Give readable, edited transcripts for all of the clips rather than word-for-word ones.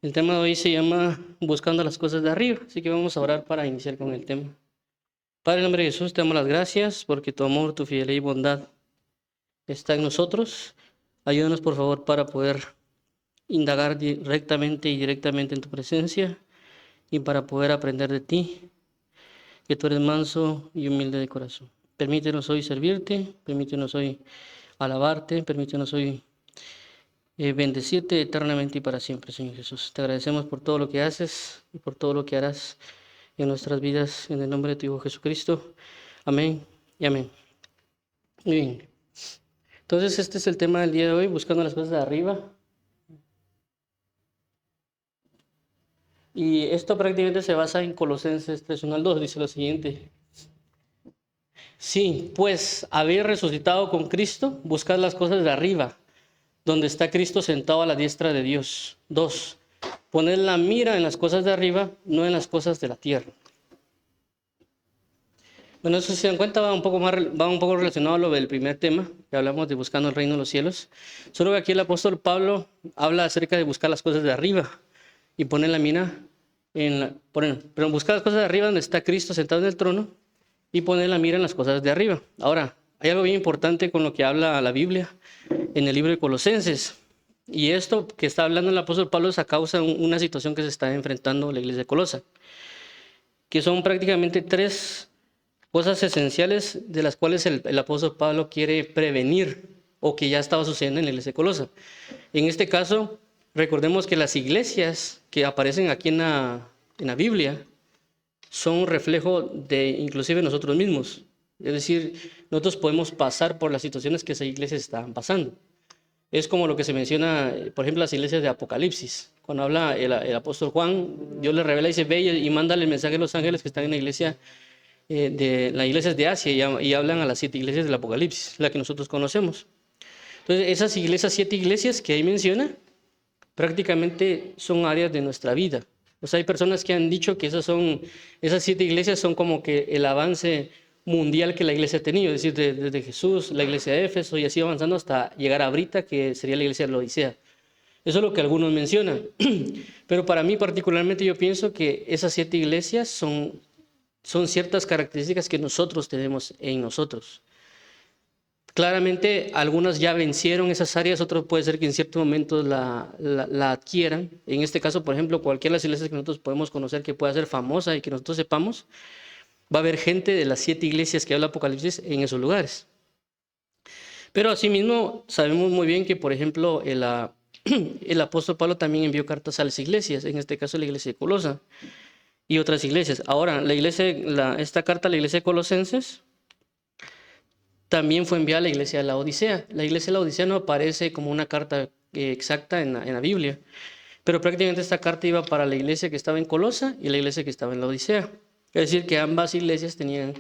El tema de hoy se llama Buscando las cosas de arriba, así que vamos a orar para iniciar con el tema. Padre, en nombre de Jesús, te damos las gracias porque tu amor, tu fidelidad y bondad está en nosotros. Ayúdanos, por favor, para poder indagar rectamente y directamente en tu presencia y para poder aprender de ti, que tú eres manso y humilde de corazón. Permítenos hoy servirte, permítenos hoy alabarte, permítenos hoy bendecirte eternamente y para siempre, Señor Jesús. Te agradecemos por todo lo que haces y por todo lo que harás en nuestras vidas, en el nombre de tu Hijo Jesucristo. Amén y amén. Muy bien. Entonces, este es el tema del día de hoy, buscando las cosas de arriba. Y esto prácticamente se basa en Colosenses 3:1-2, dice lo siguiente. Sí, pues, habéis resucitado con Cristo, buscad las cosas de arriba, donde está Cristo sentado a la diestra de Dios. 2. Poned la mira en las cosas de arriba, no en las cosas de la tierra. Bueno, eso si se dan cuenta va un poco relacionado a lo del primer tema, que hablamos de buscando el reino de los cielos. Solo que aquí el apóstol Pablo habla acerca de buscar las cosas de arriba y poner la mira pero buscar las cosas de arriba donde está Cristo sentado en el trono y poner la mira en las cosas de arriba. Ahora, hay algo bien importante con lo que habla la Biblia en el libro de Colosenses. Y esto que está hablando el apóstol Pablo es a causa de una situación que se está enfrentando la iglesia de Colosa, que son prácticamente tres cosas esenciales de las cuales el apóstol Pablo quiere prevenir o que ya estaba sucediendo en la iglesia de Colosa. En este caso, recordemos que las iglesias que aparecen aquí en la Biblia son un reflejo de inclusive nosotros mismos. Es decir, nosotros podemos pasar por las situaciones que esas iglesias estaban pasando. Es como lo que se menciona, por ejemplo, las iglesias de Apocalipsis. Cuando habla el apóstol Juan, Dios le revela y dice, ve y mándale el mensaje a los ángeles que están en la iglesia de las iglesias de Asia y hablan a las 7 iglesias del Apocalipsis, la que nosotros conocemos. Entonces, esas 7 iglesias que ahí menciona, prácticamente son áreas de nuestra vida. O sea, hay personas que han dicho que esas 7 iglesias son como que el avance mundial que la iglesia ha tenido, es decir, desde Jesús, la iglesia de Éfeso, y así avanzando hasta llegar a Brita, que sería la iglesia de la Odisea. Eso es lo que algunos mencionan. Pero para mí particularmente yo pienso que esas 7 iglesias son ciertas características que nosotros tenemos en nosotros. Claramente algunas ya vencieron esas áreas, otros puede ser que en ciertos momentos la adquieran. En este caso, por ejemplo, cualquiera de las iglesias que nosotros podemos conocer que pueda ser famosa y que nosotros sepamos, va a haber gente de las 7 iglesias que habla Apocalipsis en esos lugares. Pero asimismo sabemos muy bien que, por ejemplo, el apóstol Pablo también envió cartas a las iglesias, en este caso la iglesia de Colosa y otras iglesias. Ahora, esta carta a la iglesia de Colosenses también fue enviada a la iglesia de la Odisea. La iglesia de la Odisea no aparece como una carta exacta en la Biblia, pero prácticamente esta carta iba para la iglesia que estaba en Colosa y la iglesia que estaba en la Odisea. Es decir, que ambas iglesias tenían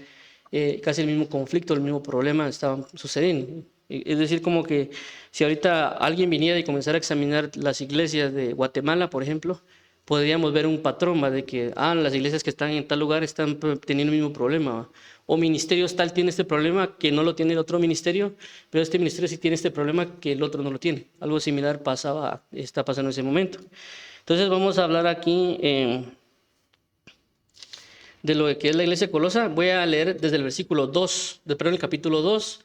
casi el mismo conflicto, el mismo problema estaban sucediendo. Es decir, como que si ahorita alguien viniera y comenzara a examinar las iglesias de Guatemala, por ejemplo, podríamos ver un patrón de que las iglesias que están en tal lugar están teniendo el mismo problema. O ministerios tal tiene este problema que no lo tiene el otro ministerio, pero este ministerio sí tiene este problema que el otro no lo tiene. Algo similar está pasando en ese momento. Entonces vamos a hablar aquí de lo que es la iglesia de Colosa. Voy a leer desde el versículo 2, el capítulo 2,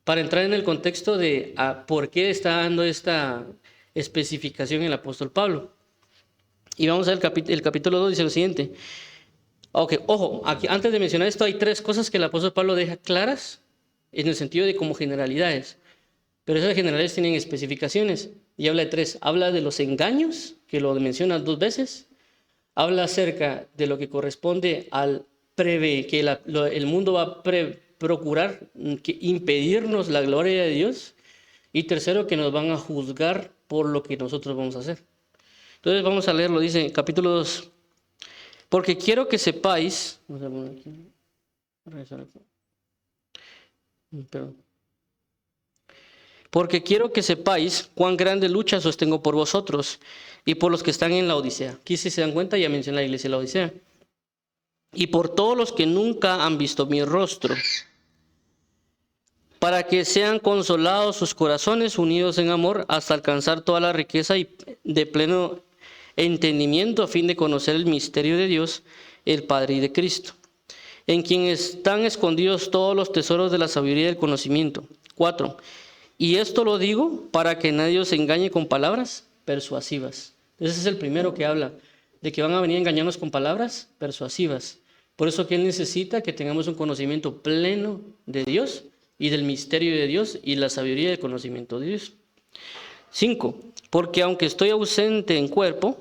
para entrar en el contexto de por qué está dando esta especificación el apóstol Pablo. Y vamos a ver el capítulo 2, dice lo siguiente. Ok, ojo, aquí, antes de mencionar esto, hay 3 cosas que el apóstol Pablo deja claras en el sentido de como generalidades. Pero esas generalidades tienen especificaciones. Y habla de 3. Habla de los engaños, que lo menciona 2 veces. Habla acerca de lo que corresponde al que el mundo va a procurar impedirnos la gloria de Dios. Y tercero, que nos van a juzgar por lo que nosotros vamos a hacer. Entonces vamos a leerlo, dice capítulo 2. Porque quiero que sepáis, porque quiero que sepáis cuán grande lucha sostengo por vosotros y por los que están en la Odisea. Aquí si se dan cuenta ya mencioné la iglesia de la Odisea. Y por todos los que nunca han visto mi rostro, para que sean consolados sus corazones unidos en amor hasta alcanzar toda la riqueza y de pleno entendimiento a fin de conocer el misterio de Dios, el Padre y de Cristo, en quien están escondidos todos los tesoros de la sabiduría y del conocimiento. 4. Y esto lo digo para que nadie os engañe con palabras persuasivas. Ese es el primero que habla de que van a venir a engañarnos con palabras persuasivas. Por eso que Él necesita que tengamos un conocimiento pleno de Dios y del misterio de Dios y la sabiduría del conocimiento de Dios. 5. Porque aunque estoy ausente en cuerpo,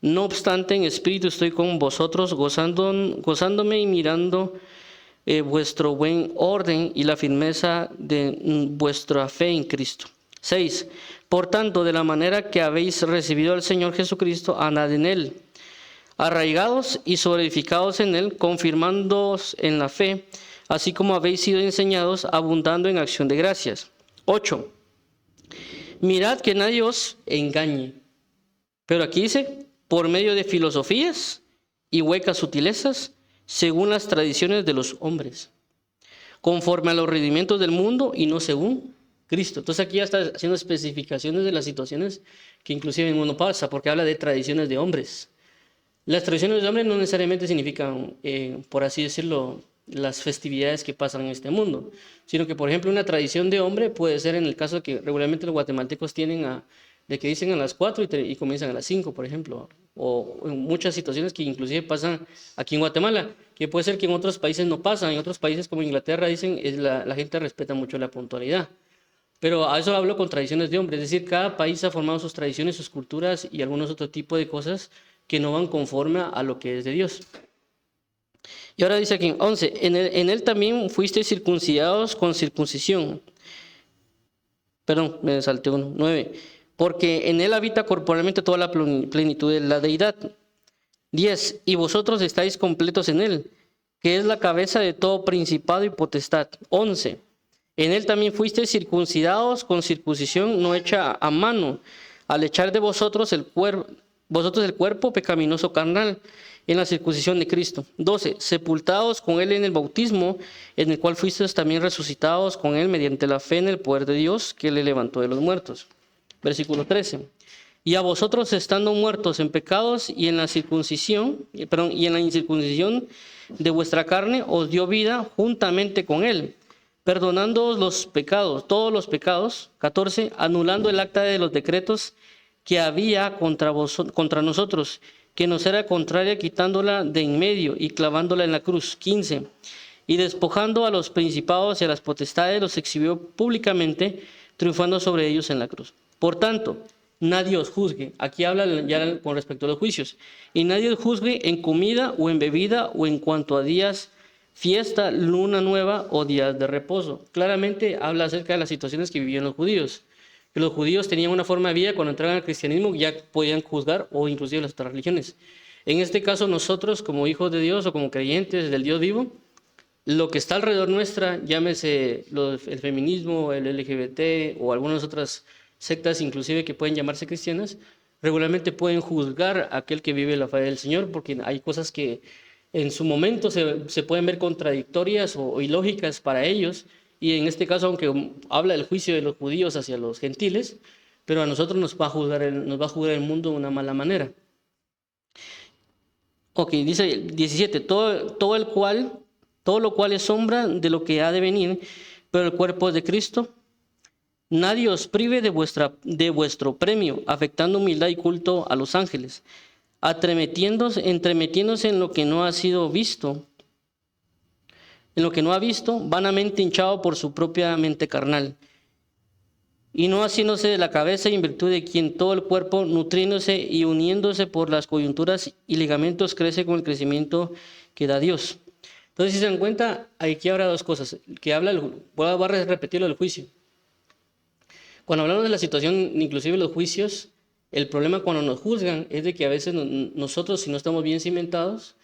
no obstante en espíritu estoy con vosotros, gozándome y mirando vuestro buen orden y la firmeza de vuestra fe en Cristo. 6. Por tanto, de la manera que habéis recibido al Señor Jesucristo, andad en Él, arraigados y solidificados en Él, confirmándoos en la fe, así como habéis sido enseñados, abundando en acción de gracias. 8. Mirad que nadie os engañe. Pero aquí dice, por medio de filosofías y huecas sutilezas, según las tradiciones de los hombres, conforme a los rendimientos del mundo y no según Cristo. Entonces aquí ya está haciendo especificaciones de las situaciones que inclusive en el mundo pasa, porque habla de tradiciones de hombres. Las tradiciones de hombres no necesariamente significan, por así decirlo, las festividades que pasan en este mundo, sino que, por ejemplo, una tradición de hombre puede ser en el caso que regularmente los guatemaltecos tienen de que dicen a las 4 y comienzan a las 5, por ejemplo, o en muchas situaciones que inclusive pasan aquí en Guatemala, que puede ser que en otros países no pasan. En otros países como Inglaterra dicen la gente respeta mucho la puntualidad. Pero a eso hablo con tradiciones de hombre, es decir, cada país ha formado sus tradiciones, sus culturas y algunos otro tipo de cosas que no van conforme a lo que es de Dios. Y ahora dice aquí, 11, en él también fuisteis circuncidados con circuncisión. Perdón, me salté uno. 9, porque en él habita corporalmente toda la plenitud de la deidad. 10, y vosotros estáis completos en él, que es la cabeza de todo principado y potestad. 11, en él también fuisteis circuncidados con circuncisión no hecha a mano, al echar de vosotros el cuerpo pecaminoso carnal, en la circuncisión de Cristo. 12, sepultados con Él en el bautismo, en el cual fuisteis también resucitados con Él mediante la fe en el poder de Dios que le levantó de los muertos. Versículo 13, y a vosotros estando muertos en pecados y en la incircuncisión de vuestra carne, os dio vida juntamente con Él, perdonándoos los pecados, todos los pecados. 14, anulando el acta de los decretos que había contra nosotros, que nos era contraria, quitándola de en medio y clavándola en la cruz. 15, y despojando a los principados y a las potestades, los exhibió públicamente, triunfando sobre ellos en la cruz. Por tanto, nadie os juzgue. Aquí habla ya con respecto a los juicios. Y nadie os juzgue en comida o en bebida o en cuanto a días, fiesta, luna nueva o días de reposo. Claramente habla acerca de las situaciones que vivían los judíos. Que los judíos tenían una forma de vida, cuando entraban al cristianismo ya podían juzgar, o inclusive las otras religiones. En este caso, nosotros como hijos de Dios o como creyentes del Dios vivo, lo que está alrededor nuestra, llámese el feminismo, el LGBT o algunas otras sectas inclusive que pueden llamarse cristianas, regularmente pueden juzgar a aquel que vive la fe del Señor, porque hay cosas que en su momento se pueden ver contradictorias o ilógicas para ellos. Y en este caso, aunque habla del juicio de los judíos hacia los gentiles, pero a nosotros nos va a juzgar el mundo de una mala manera. Ok, dice 17, todo lo cual es sombra de lo que ha de venir, pero el cuerpo es de Cristo. Nadie os prive de vuestro premio, afectando humildad y culto a los ángeles, entremetiéndose en lo que no ha sido visto, vanamente hinchado por su propia mente carnal, y no haciéndose de la cabeza en virtud de quien todo el cuerpo, nutriéndose y uniéndose por las coyunturas y ligamentos, crece con el crecimiento que da Dios. Entonces, si se dan cuenta, aquí habrá dos cosas, voy a repetirlo del juicio. Cuando hablamos de la situación, inclusive los juicios, el problema cuando nos juzgan es de que a veces nosotros, si no estamos bien cimentados,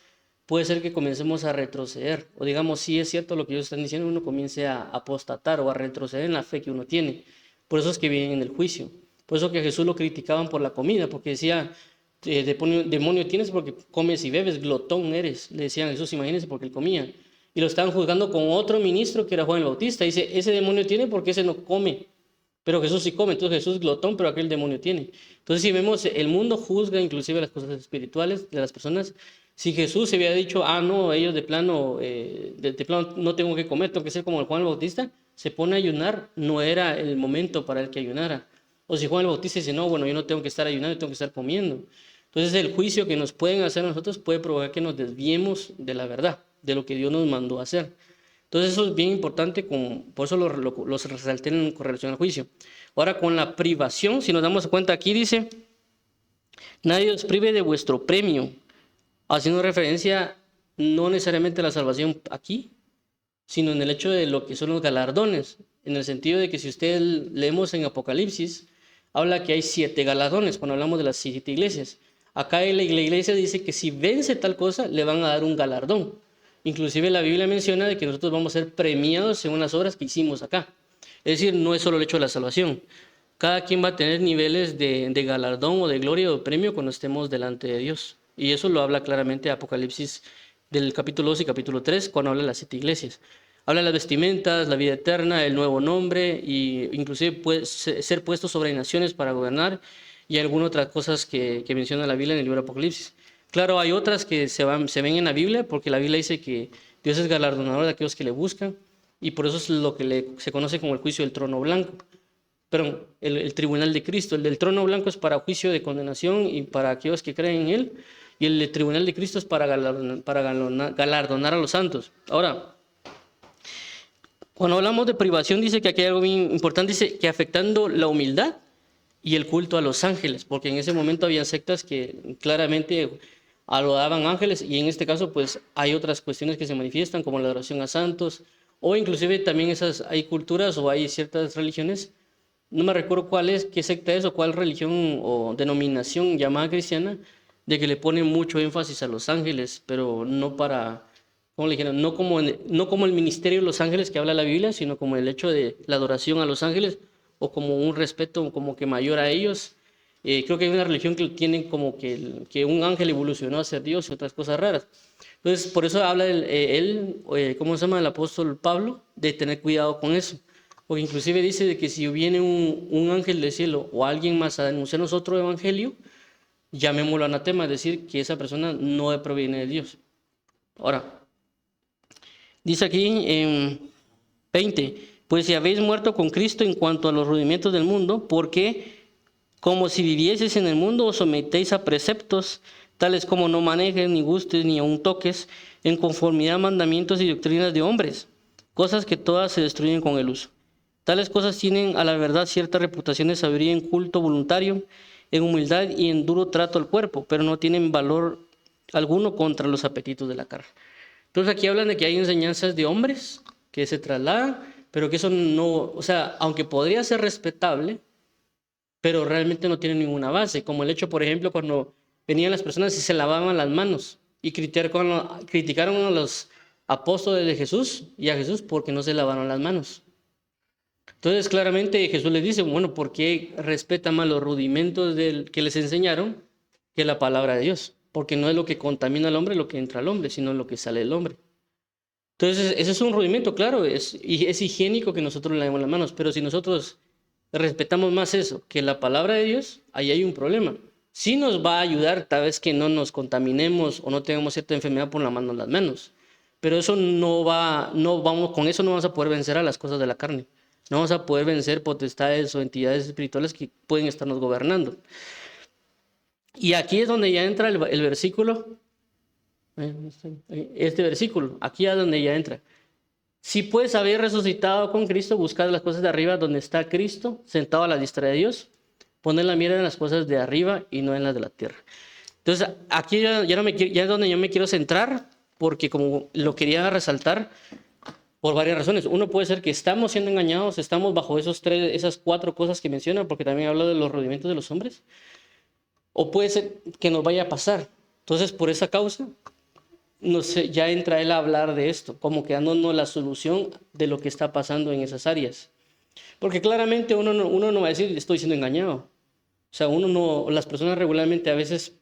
puede ser que comencemos a retroceder, o digamos, si es cierto lo que ellos están diciendo, uno comience a apostatar o a retroceder en la fe que uno tiene. Por eso es que vienen en el juicio. Por eso que a Jesús lo criticaban por la comida, porque decía, demonio tienes porque comes y bebes, glotón eres. Le decían a Jesús, imagínense, porque él comía. Y lo estaban juzgando con otro ministro que era Juan el Bautista. Dice, ese demonio tiene porque ese no come. Pero Jesús sí come, entonces Jesús es glotón, pero aquel demonio tiene. Entonces si vemos, el mundo juzga inclusive las cosas espirituales de las personas. Si Jesús se había dicho, no, ellos de plano no tengo que comer, tengo que ser como el Juan el Bautista, se pone a ayunar, no era el momento para el que ayunara. O si Juan el Bautista dice, no, bueno, yo no tengo que estar ayunando, tengo que estar comiendo. Entonces el juicio que nos pueden hacer a nosotros puede provocar que nos desviemos de la verdad, de lo que Dios nos mandó a hacer. Entonces eso es bien importante, por eso los resalté con relación al juicio. Ahora con la privación, si nos damos cuenta aquí dice, nadie os prive de vuestro premio, haciendo referencia no necesariamente a la salvación aquí, sino en el hecho de lo que son los galardones, en el sentido de que si ustedes leemos en Apocalipsis, habla que hay 7 galardones cuando hablamos de las 7 iglesias. Acá la iglesia dice que si vence tal cosa, le van a dar un galardón. Inclusive la Biblia menciona de que nosotros vamos a ser premiados según las obras que hicimos acá. Es decir, no es solo el hecho de la salvación. Cada quien va a tener niveles de galardón o de gloria o de premio cuando estemos delante de Dios. Y eso lo habla claramente Apocalipsis del capítulo 2 y capítulo 3, cuando habla de las 7 iglesias. Habla de las vestimentas, la vida eterna, el nuevo nombre, y inclusive puede ser puesto sobre naciones para gobernar, y algunas otras cosas que menciona la Biblia en el libro de Apocalipsis. Claro, hay otras que se ven en la Biblia, porque la Biblia dice que Dios es galardonador de aquellos que le buscan, y por eso es lo que se conoce como el juicio del trono blanco. Perdón, el tribunal de Cristo. El del trono blanco es para juicio de condenación y para aquellos que creen en Él, y el tribunal de Cristo es para galardonar a los santos. Ahora, cuando hablamos de privación, dice que aquí hay algo bien importante, dice que afectando la humildad y el culto a los ángeles, porque en ese momento había sectas que claramente adoraban ángeles, y en este caso pues hay otras cuestiones que se manifiestan como la adoración a santos, o inclusive también hay culturas o hay ciertas religiones, no me recuerdo qué secta es o cuál religión o denominación llamada cristiana, de que le ponen mucho énfasis a los ángeles, pero no para, ¿cómo le dijeron? No como el ministerio de los ángeles que habla la Biblia, sino como el hecho de la adoración a los ángeles, o como un respeto como que mayor a ellos. Creo que hay una religión que tiene como que un ángel evolucionó a ser Dios y otras cosas raras. Entonces, por eso habla ¿cómo se llama? El apóstol Pablo, de tener cuidado con eso. Porque inclusive dice de que si viene un ángel del cielo o alguien más a denunciarnos otro evangelio, llamémoslo anatema, es decir, que esa persona no proviene de Dios. Ahora, dice aquí en 20, pues si habéis muerto con Cristo en cuanto a los rudimentos del mundo, porque como si vivieseis en el mundo os sometéis a preceptos, tales como no manejes, ni gustes, ni aun toques, en conformidad a mandamientos y doctrinas de hombres, cosas que todas se destruyen con el uso. Tales cosas tienen a la verdad cierta reputación de sabiduría en culto voluntario, en humildad y en duro trato al cuerpo, pero no tienen valor alguno contra los apetitos de la carne. Entonces aquí hablan de que hay enseñanzas de hombres que se trasladan, pero que eso no, o sea, aunque podría ser respetable, pero realmente no tiene ninguna base, como el hecho, por ejemplo, cuando venían las personas y se lavaban las manos y criticaron a los apóstoles de Jesús y a Jesús porque no se lavaron las manos. Entonces, claramente Jesús les dice, bueno, ¿por qué respetan más los rudimentos que les enseñaron que la palabra de Dios? Porque no es lo que contamina al hombre lo que entra al hombre, sino lo que sale del hombre. Entonces, ese es un rudimento, claro, es higiénico que nosotros lavemos las manos, pero si nosotros respetamos más eso que la palabra de Dios, ahí hay un problema. Sí nos va a ayudar tal vez que no nos contaminemos o no tengamos cierta enfermedad por lavarnos las manos, pero eso con eso no vamos a poder vencer a las cosas de la carne. No vamos a poder vencer potestades o entidades espirituales que pueden estarnos gobernando. Y aquí es donde ya entra el versículo, este versículo, aquí es donde ya entra. Si pues habéis resucitado con Cristo, buscad las cosas de arriba donde está Cristo, sentado a la diestra de Dios. Poned la mira en las cosas de arriba y no en las de la tierra. Entonces, aquí ya es donde yo me quiero centrar, porque como lo quería resaltar por varias razones. Uno puede ser que estamos siendo engañados, estamos bajo esas 4 cosas que menciona, porque también habla de los rudimentos de los hombres. O puede ser que nos vaya a pasar. Entonces, por esa causa, no sé, ya entra él a hablar de esto, como que dándonos la solución de lo que está pasando en esas áreas. Porque claramente uno no va a decir, estoy siendo engañado. O sea, las personas regularmente a veces,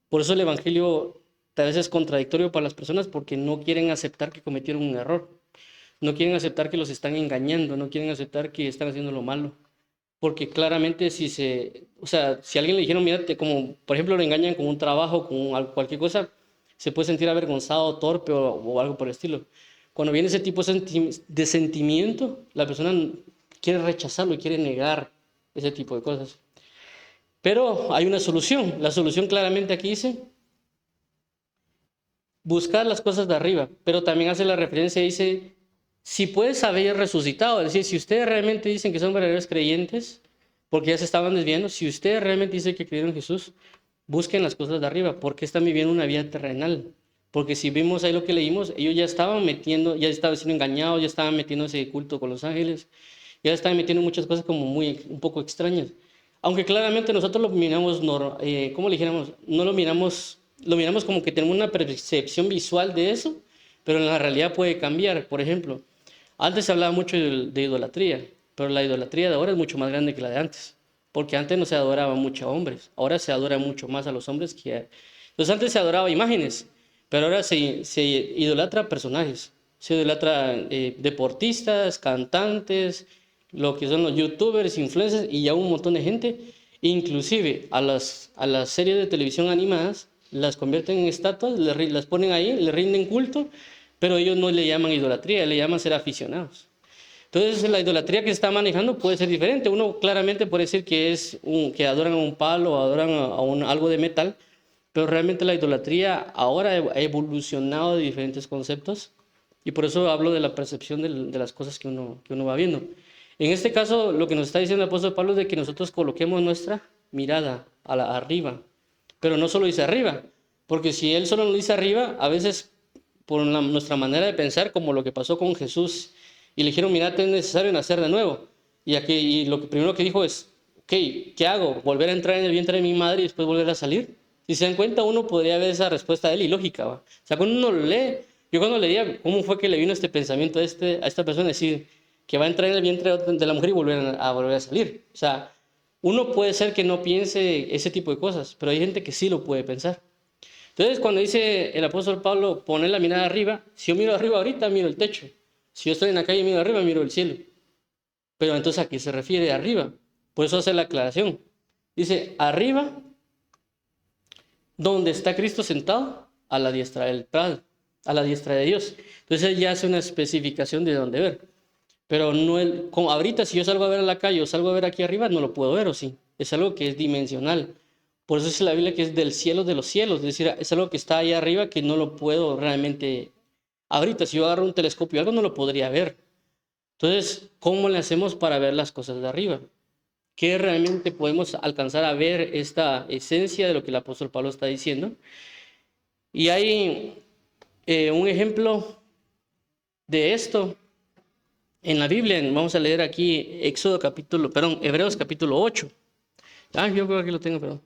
por eso el evangelio a veces es contradictorio para las personas, porque no quieren aceptar que cometieron un error. No quieren aceptar que los están engañando, no quieren aceptar que están haciendo lo malo. porque claramente o sea, si a alguien le dijeron, mira, como por ejemplo lo engañan con un trabajo, con cualquier cosa, se puede sentir avergonzado, torpe o algo por el estilo. Cuando viene ese tipo de sentimiento, la persona quiere rechazarlo y quiere negar ese tipo de cosas. Pero hay una solución. La solución claramente aquí dice, buscar las cosas de arriba, pero también hace la referencia, dice, si puedes haber resucitado, es decir, si ustedes realmente dicen que son verdaderos creyentes, porque ya se estaban desviando, si ustedes realmente dicen que creyeron en Jesús, busquen las cosas de arriba, porque están viviendo una vida terrenal. Porque si vimos ahí lo que leímos, ellos ya estaban ya estaban siendo engañados, ya estaban metiéndose culto con los ángeles, ya estaban metiendo muchas cosas como un poco extrañas. Aunque claramente nosotros lo miramos, ¿cómo le dijéramos? No lo miramos como que tenemos una percepción visual de eso, pero en la realidad puede cambiar. Por ejemplo, antes se hablaba mucho de idolatría, pero la idolatría de ahora es mucho más grande que la de antes, porque antes no se adoraba mucho a hombres, ahora se adora mucho más a los hombres que a... Entonces antes se adoraba imágenes, pero ahora se idolatra personajes, se idolatra deportistas, cantantes, lo que son los youtubers, influencers y ya un montón de gente, inclusive a las series de televisión animadas, las convierten en estatuas, las ponen ahí, le rinden culto, pero ellos no le llaman idolatría, le llaman ser aficionados. Entonces la idolatría que se está manejando puede ser diferente. Uno claramente puede decir que adoran a un palo, adoran algo de metal, pero realmente la idolatría ahora ha evolucionado de diferentes conceptos y por eso hablo de la percepción de las cosas que uno va viendo. En este caso, lo que nos está diciendo el apóstol Pablo es de que nosotros coloquemos nuestra mirada arriba, pero no solo dice arriba, porque si él solo nos dice arriba, a veces por nuestra manera de pensar, como lo que pasó con Jesús, y le dijeron, mira, es necesario nacer de nuevo. Y lo primero que dijo es, ok, ¿qué hago? ¿Volver a entrar en el vientre de mi madre y después volver a salir? Si se dan cuenta, uno podría ver esa respuesta de él ilógica, ¿va? O sea, cuando uno lo lee, yo cuando leía, ¿cómo fue que le vino este pensamiento a esta persona? Decir que va a entrar en el vientre de la mujer y volver a salir. O sea, uno puede ser que no piense ese tipo de cosas, pero hay gente que sí lo puede pensar. Entonces, cuando dice el apóstol Pablo, poner la mirada arriba, si yo miro arriba ahorita, miro el techo. Si yo estoy en la calle y miro arriba, miro el cielo. Pero entonces, ¿a qué se refiere arriba? Por eso hace la aclaración. Dice, arriba, donde está Cristo sentado, a la diestra del Padre, a la diestra de Dios. Entonces, ya hace una especificación de dónde ver. Pero no como ahorita, si yo salgo a ver a la calle o salgo a ver aquí arriba, no lo puedo ver, ¿o sí? Es algo que es dimensional. Por eso dice la Biblia que es del cielo de los cielos, es decir, es algo que está ahí arriba que no lo puedo realmente... Ahorita, si yo agarro un telescopio o algo, no lo podría ver. Entonces, ¿cómo le hacemos para ver las cosas de arriba? ¿Qué realmente podemos alcanzar a ver esta esencia de lo que el apóstol Pablo está diciendo? Y hay un ejemplo de esto en la Biblia. Vamos a leer aquí Hebreos capítulo 8. Yo creo que aquí lo tengo, perdón.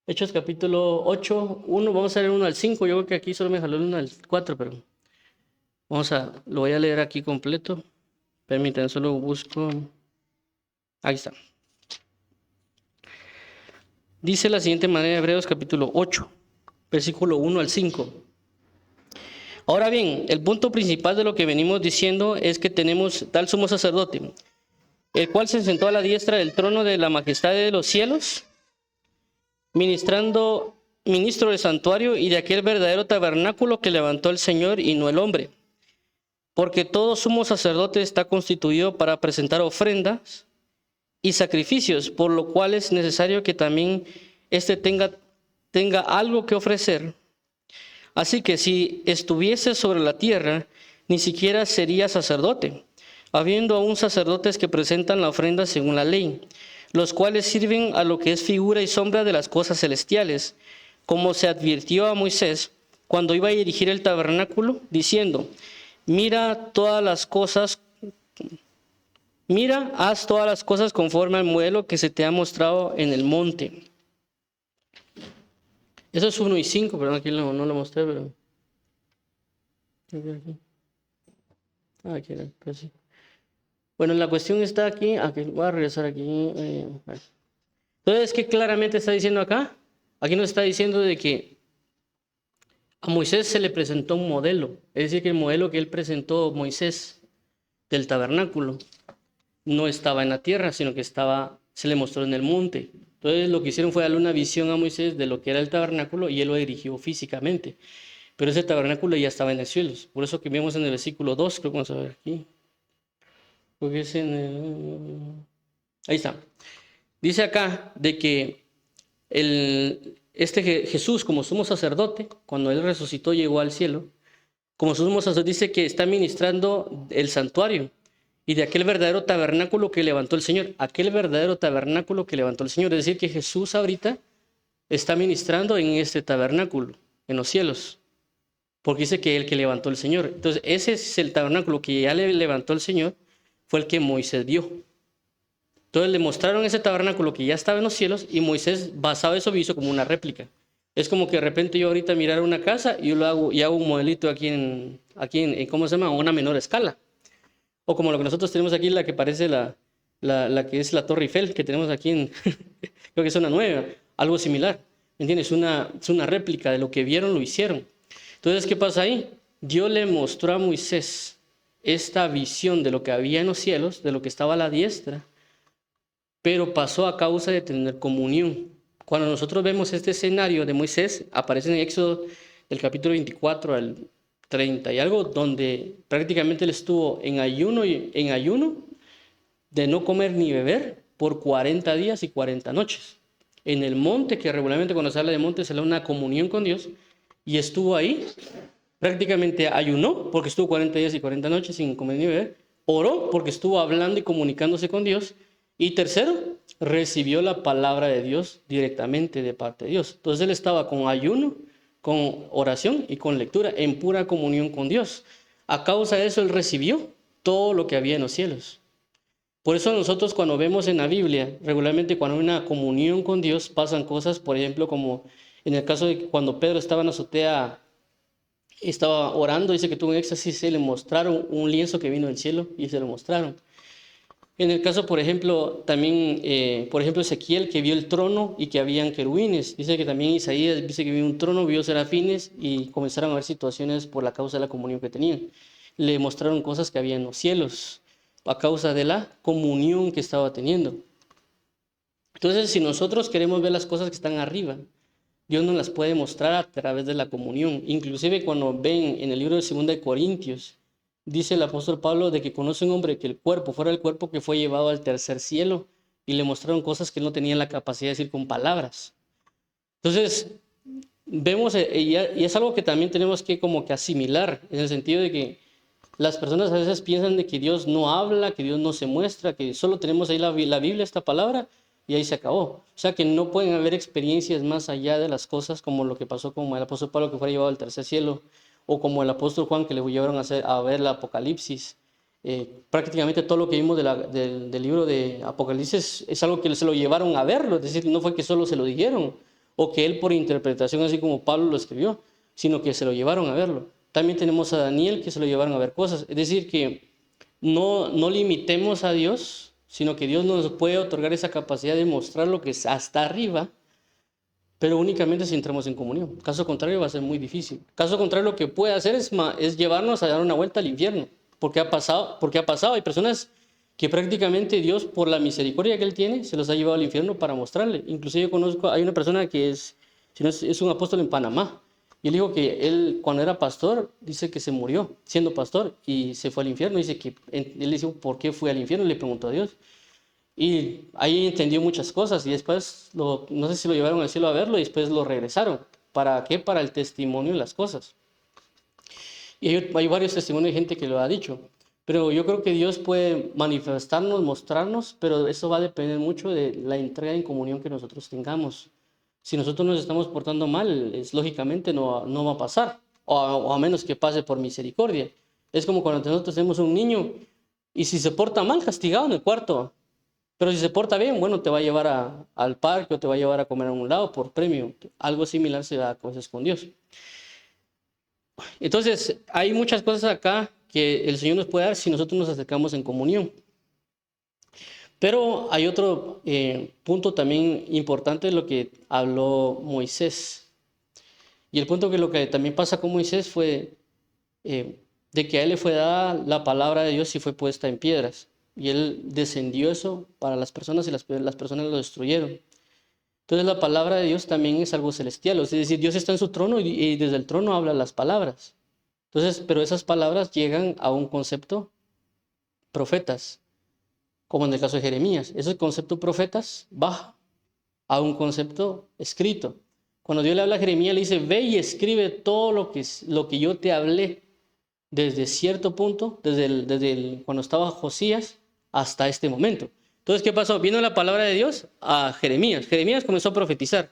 Hechos capítulo 8, 1, vamos a leer 1 al 5, yo creo que aquí solo me jaló el 1 al 4, pero lo voy a leer aquí completo. Permítanme, solo busco. Ahí está. Dice la siguiente manera, Hebreos capítulo 8, versículo 1 al 5. Ahora bien, el punto principal de lo que venimos diciendo es que tenemos tal sumo sacerdote, el cual se sentó a la diestra del trono de la majestad de los cielos, ministro del santuario y de aquel verdadero tabernáculo que levantó el Señor y no el hombre. Porque todo sumo sacerdote está constituido para presentar ofrendas y sacrificios, por lo cual es necesario que también éste tenga algo que ofrecer. Así que si estuviese sobre la tierra, ni siquiera sería sacerdote, habiendo aún sacerdotes que presentan la ofrenda según la ley, los cuales sirven a lo que es figura y sombra de las cosas celestiales, como se advirtió a Moisés cuando iba a dirigir el tabernáculo, diciendo, haz todas las cosas conforme al modelo que se te ha mostrado en el monte. Eso es 1 y 5, perdón, aquí no lo mostré, pero... Aquí era, pues sí. Bueno, la cuestión está aquí, voy a regresar aquí. Entonces, ¿qué claramente está diciendo acá? Aquí nos está diciendo de que a Moisés se le presentó un modelo, es decir, que el modelo que él presentó Moisés del tabernáculo no estaba en la tierra, sino que se le mostró en el monte. Entonces lo que hicieron fue darle una visión a Moisés de lo que era el tabernáculo y él lo dirigió físicamente. Pero ese tabernáculo ya estaba en los cielos. Por eso que vemos en el versículo 2, creo que vamos a ver aquí. Creo que es en ahí está. Dice acá de que Jesús, como sumo sacerdote, cuando él resucitó, llegó al cielo. Como sumo sacerdote, dice que está ministrando el santuario y de aquel verdadero tabernáculo que levantó el Señor. Aquel verdadero tabernáculo que levantó el Señor. Es decir, que Jesús ahorita está ministrando en este tabernáculo, en los cielos. Porque dice que el que levantó el Señor. Entonces, ese es el tabernáculo que ya le levantó el Señor, fue el que Moisés vio. Entonces le mostraron ese tabernáculo que ya estaba en los cielos y Moisés, basado en eso, hizo como una réplica. Es como que de repente yo ahorita mirar una casa y yo lo hago y hago un modelito aquí en ¿cómo se llama? A una menor escala. O como lo que nosotros tenemos aquí, la que parece la que es la Torre Eiffel, que tenemos aquí en, creo que es una nueva, algo similar. ¿Me entiendes? Es una réplica de lo que vieron, lo hicieron. Entonces, ¿qué pasa ahí? Dios le mostró a Moisés esta visión de lo que había en los cielos, de lo que estaba a la diestra, pero pasó a causa de tener comunión. Cuando nosotros vemos este escenario de Moisés, aparece en Éxodo del capítulo 24 al 30 y algo, donde prácticamente él estuvo en ayuno de no comer ni beber por 40 días y 40 noches. En el monte, que regularmente cuando se habla de monte se habla de una comunión con Dios, y estuvo ahí, prácticamente ayunó porque estuvo 40 días y 40 noches sin comer ni beber, oró porque estuvo hablando y comunicándose con Dios, y tercero, recibió la palabra de Dios directamente de parte de Dios. Entonces él estaba con ayuno, con oración y con lectura, en pura comunión con Dios. A causa de eso él recibió todo lo que había en los cielos. Por eso nosotros cuando vemos en la Biblia, regularmente cuando hay una comunión con Dios, pasan cosas, por ejemplo, como en el caso de cuando Pedro estaba en la azotea, estaba orando, dice que tuvo un éxtasis, se le mostraron un lienzo que vino del cielo y se lo mostraron. En el caso, por ejemplo, también, Ezequiel, que vio el trono y que habían querubines. Dice que también Isaías dice que vio un trono, vio serafines y comenzaron a ver situaciones por la causa de la comunión que tenían. Le mostraron cosas que había en los cielos a causa de la comunión que estaba teniendo. Entonces, si nosotros queremos ver las cosas que están arriba, Dios nos las puede mostrar a través de la comunión. Inclusive cuando ven en el libro de 2 de Corintios, dice el apóstol Pablo de que conoce un hombre que el cuerpo fuera el cuerpo que fue llevado al tercer cielo y le mostraron cosas que él no tenía la capacidad de decir con palabras. Entonces, vemos, y es algo que también tenemos que como que asimilar, en el sentido de que las personas a veces piensan de que Dios no habla, que Dios no se muestra, que solo tenemos ahí la Biblia, esta palabra, y ahí se acabó. O sea que no pueden haber experiencias más allá de las cosas, como lo que pasó con el apóstol Pablo que fue llevado al tercer cielo, o como el apóstol Juan que le llevaron a ver el Apocalipsis. Prácticamente todo lo que vimos del libro de Apocalipsis es algo que se lo llevaron a verlo, es decir, no fue que solo se lo dijeron, o que él por interpretación, así como Pablo lo escribió, sino que se lo llevaron a verlo. También tenemos a Daniel que se lo llevaron a ver cosas. Es decir, que no limitemos a Dios, sino que Dios nos puede otorgar esa capacidad de mostrar lo que es hasta arriba, pero únicamente si entramos en comunión. Caso contrario va a ser muy difícil. Caso contrario lo que puede hacer es llevarnos a dar una vuelta al infierno, porque ha pasado. Hay personas que prácticamente Dios, por la misericordia que Él tiene, se los ha llevado al infierno para mostrarle. Inclusive yo conozco, hay una persona que es un apóstol en Panamá, y él dijo que él, cuando era pastor, dice que se murió siendo pastor y se fue al infierno. Dice que él dice, ¿por qué fue al infierno? Le preguntó a Dios. Y ahí entendió muchas cosas y después, no sé si lo llevaron al cielo a verlo y después lo regresaron. ¿Para qué? Para el testimonio de las cosas. Y hay varios testimonios de gente que lo ha dicho. Pero yo creo que Dios puede manifestarnos, mostrarnos, pero eso va a depender mucho de la entrega en comunión que nosotros tengamos. Si nosotros nos estamos portando mal, lógicamente no va a pasar, o a menos que pase por misericordia. Es como cuando nosotros tenemos un niño y si se porta mal, castigado en el cuarto. Pero si se porta bien, bueno, te va a llevar al parque o te va a llevar a comer a un lado por premio. Algo similar se da a cosas con Dios. Entonces, hay muchas cosas acá que el Señor nos puede dar si nosotros nos acercamos en comunión. Pero hay otro punto también importante de lo que habló Moisés. Y el punto que lo que también pasa con Moisés fue de que a él le fue dada la palabra de Dios y fue puesta en piedras. Y él descendió eso para las personas y las personas lo destruyeron. Entonces la palabra de Dios también es algo celestial. Es decir, Dios está en su trono y desde el trono habla las palabras. Entonces, pero esas palabras llegan a un concepto profetas, como en el caso de Jeremías. Ese concepto profetas baja a un concepto escrito. Cuando Dios le habla a Jeremías, le dice, ve y escribe todo lo que yo te hablé desde cierto punto, cuando estaba Josías hasta este momento. Entonces, ¿qué pasó? Vino la palabra de Dios a Jeremías. Jeremías comenzó a profetizar.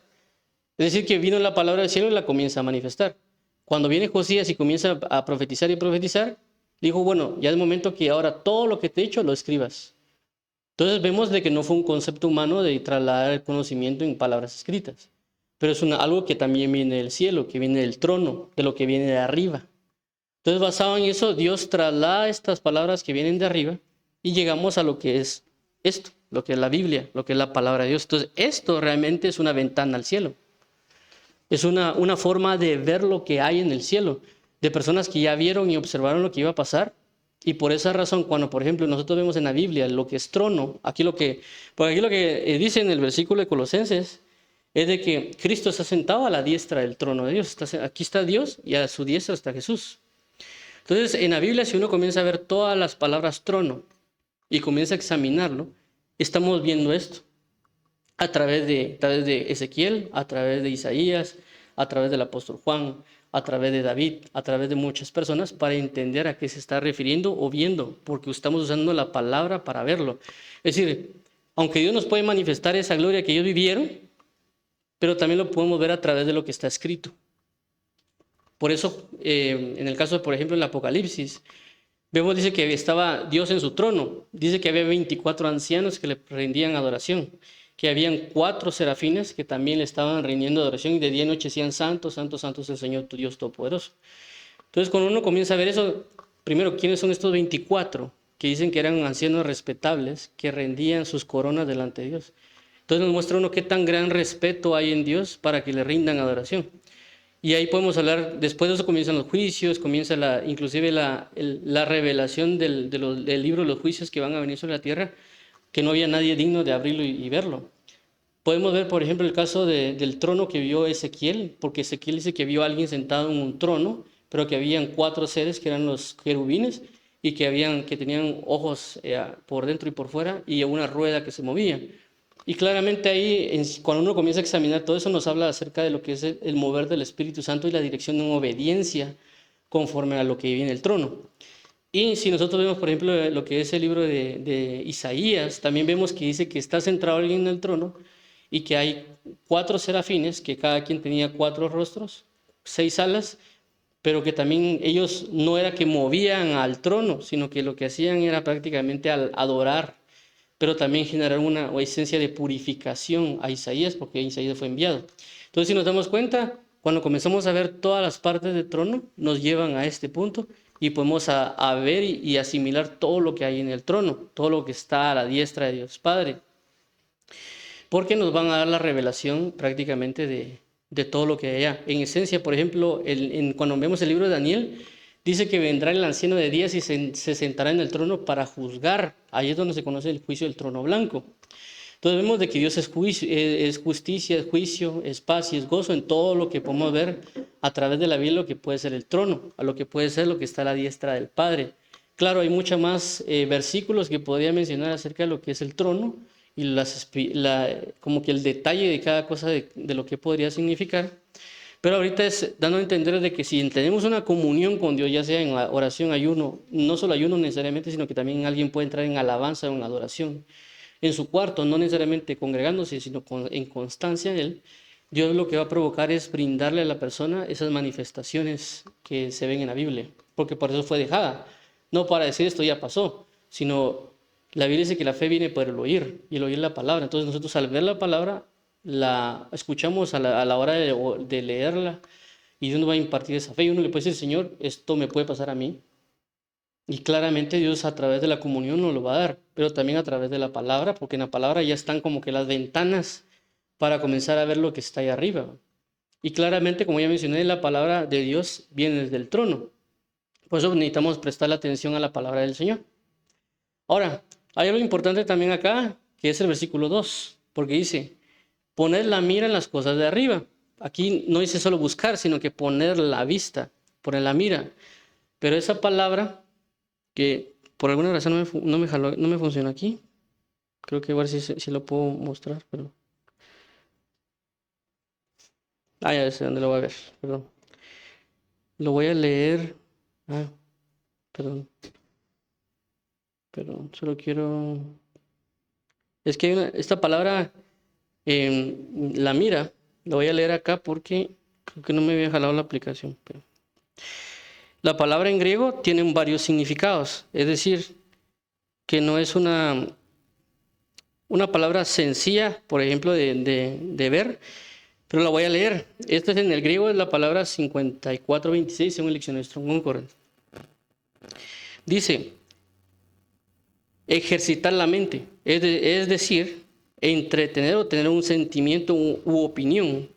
Es decir, que vino la palabra del cielo y la comienza a manifestar. Cuando viene Josías y comienza a profetizar y profetizar, dijo, bueno, ya es momento que ahora todo lo que te he dicho lo escribas. Entonces vemos de que no fue un concepto humano de trasladar el conocimiento en palabras escritas, pero es algo que también viene del cielo, que viene del trono, de lo que viene de arriba. Entonces, basado en eso, Dios traslada estas palabras que vienen de arriba y llegamos a lo que es esto, lo que es la Biblia, lo que es la palabra de Dios. Entonces, esto realmente es una ventana al cielo. Es una forma de ver lo que hay en el cielo, de personas que ya vieron y observaron lo que iba a pasar. Y por esa razón, cuando, por ejemplo, nosotros vemos en la Biblia lo que es trono, porque aquí lo que dice en el versículo de Colosenses es de que Cristo está sentado a la diestra del trono de Dios. Aquí está Dios y a su diestra está Jesús. Entonces, en la Biblia, si uno comienza a ver todas las palabras trono y comienza a examinarlo, estamos viendo esto a través de Ezequiel, a través de Isaías, a través del apóstol Juan, a través de David, a través de muchas personas, para entender a qué se está refiriendo o viendo, porque estamos usando la palabra para verlo. Es decir, aunque Dios nos puede manifestar esa gloria que ellos vivieron, pero también lo podemos ver a través de lo que está escrito. Por eso, en el caso, por ejemplo, en el Apocalipsis, vemos, dice que estaba Dios en su trono, dice que había 24 ancianos que le rendían adoración, que habían 4 serafines que también le estaban rindiendo adoración y de día y noche decían, santo, santo, santo es el Señor, tu Dios Todopoderoso. Entonces, cuando uno comienza a ver eso, primero, ¿quiénes son estos 24 que dicen que eran ancianos respetables, que rendían sus coronas delante de Dios? Entonces nos muestra uno qué tan gran respeto hay en Dios para que le rindan adoración. Y ahí podemos hablar, después de eso comienzan los juicios, comienza inclusive la revelación del libro de los juicios que van a venir sobre la tierra, que no había nadie digno de abrirlo y verlo. Podemos ver, por ejemplo, el caso del trono que vio Ezequiel, porque Ezequiel dice que vio a alguien sentado en un trono, pero que habían 4 seres que eran los querubines y que tenían ojos por dentro y por fuera y una rueda que se movía. Y claramente ahí, cuando uno comienza a examinar todo eso, nos habla acerca de lo que es el mover del Espíritu Santo y la dirección en obediencia conforme a lo que viene el trono. Y si nosotros vemos, por ejemplo, lo que es el libro de Isaías, también vemos que dice que está centrado alguien en el trono y que hay 4 serafines, que cada quien tenía 4 rostros, 6 alas, pero que también ellos no era que movían al trono, sino que lo que hacían era prácticamente adorar, pero también generar una esencia de purificación a Isaías, porque Isaías fue enviado. Entonces, si nos damos cuenta, cuando comenzamos a ver todas las partes del trono, nos llevan a este punto y podemos a ver y asimilar todo lo que hay en el trono, todo lo que está a la diestra de Dios Padre, porque nos van a dar la revelación prácticamente de todo lo que hay allá. En esencia, por ejemplo, cuando vemos el libro de Daniel, dice que vendrá el anciano de días y se sentará en el trono para juzgar. Ahí es donde se conoce el juicio del trono blanco. Entonces vemos de que Dios es justicia, es juicio, es paz y es gozo en todo lo que podemos ver a través de la Biblia, lo que puede ser el trono, a lo que puede ser lo que está a la diestra del Padre. Claro, hay muchos más versículos que podría mencionar acerca de lo que es el trono y como que el detalle de cada cosa de lo que podría significar. Pero ahorita es dando a entender de que si tenemos una comunión con Dios, ya sea en oración, ayuno, no solo ayuno necesariamente, sino que también alguien puede entrar en alabanza o en adoración, en su cuarto, no necesariamente congregándose, sino en constancia en Él, Dios lo que va a provocar es brindarle a la persona esas manifestaciones que se ven en la Biblia, porque por eso fue dejada, no para decir esto ya pasó, sino la Biblia dice que la fe viene por el oír, y el oír la palabra. Entonces nosotros al ver la palabra, la escuchamos a la hora de leerla, y Dios nos va a impartir esa fe, y uno le puede decir, Señor, esto me puede pasar a mí. Y claramente Dios a través de la comunión nos lo va a dar, pero también a través de la palabra, porque en la palabra ya están como que las ventanas para comenzar a ver lo que está ahí arriba. Y claramente, como ya mencioné, la palabra de Dios viene desde el trono. Por eso necesitamos prestarle atención a la palabra del Señor. Ahora, hay algo importante también acá, que es el versículo 2, porque dice, poner la mira en las cosas de arriba. Aquí no dice solo buscar, sino que poner la vista, poner la mira. Pero esa palabra, que por alguna razón no me funciona aquí, creo que igual si lo puedo mostrar, pero... Ah, ya sé dónde lo voy a ver, perdón. Lo voy a leer. Ah, perdón. Solo quiero... Es que esta palabra, la mira, lo voy a leer acá porque creo que no me había jalado la aplicación. Pero... La palabra en griego tiene varios significados, es decir, que no es una palabra sencilla, por ejemplo, de ver, pero la voy a leer. Esta es en el griego, es la palabra 5426 según el diccionario Strong Concordance. Dice, ejercitar la mente, es decir, entretener o tener un sentimiento u opinión.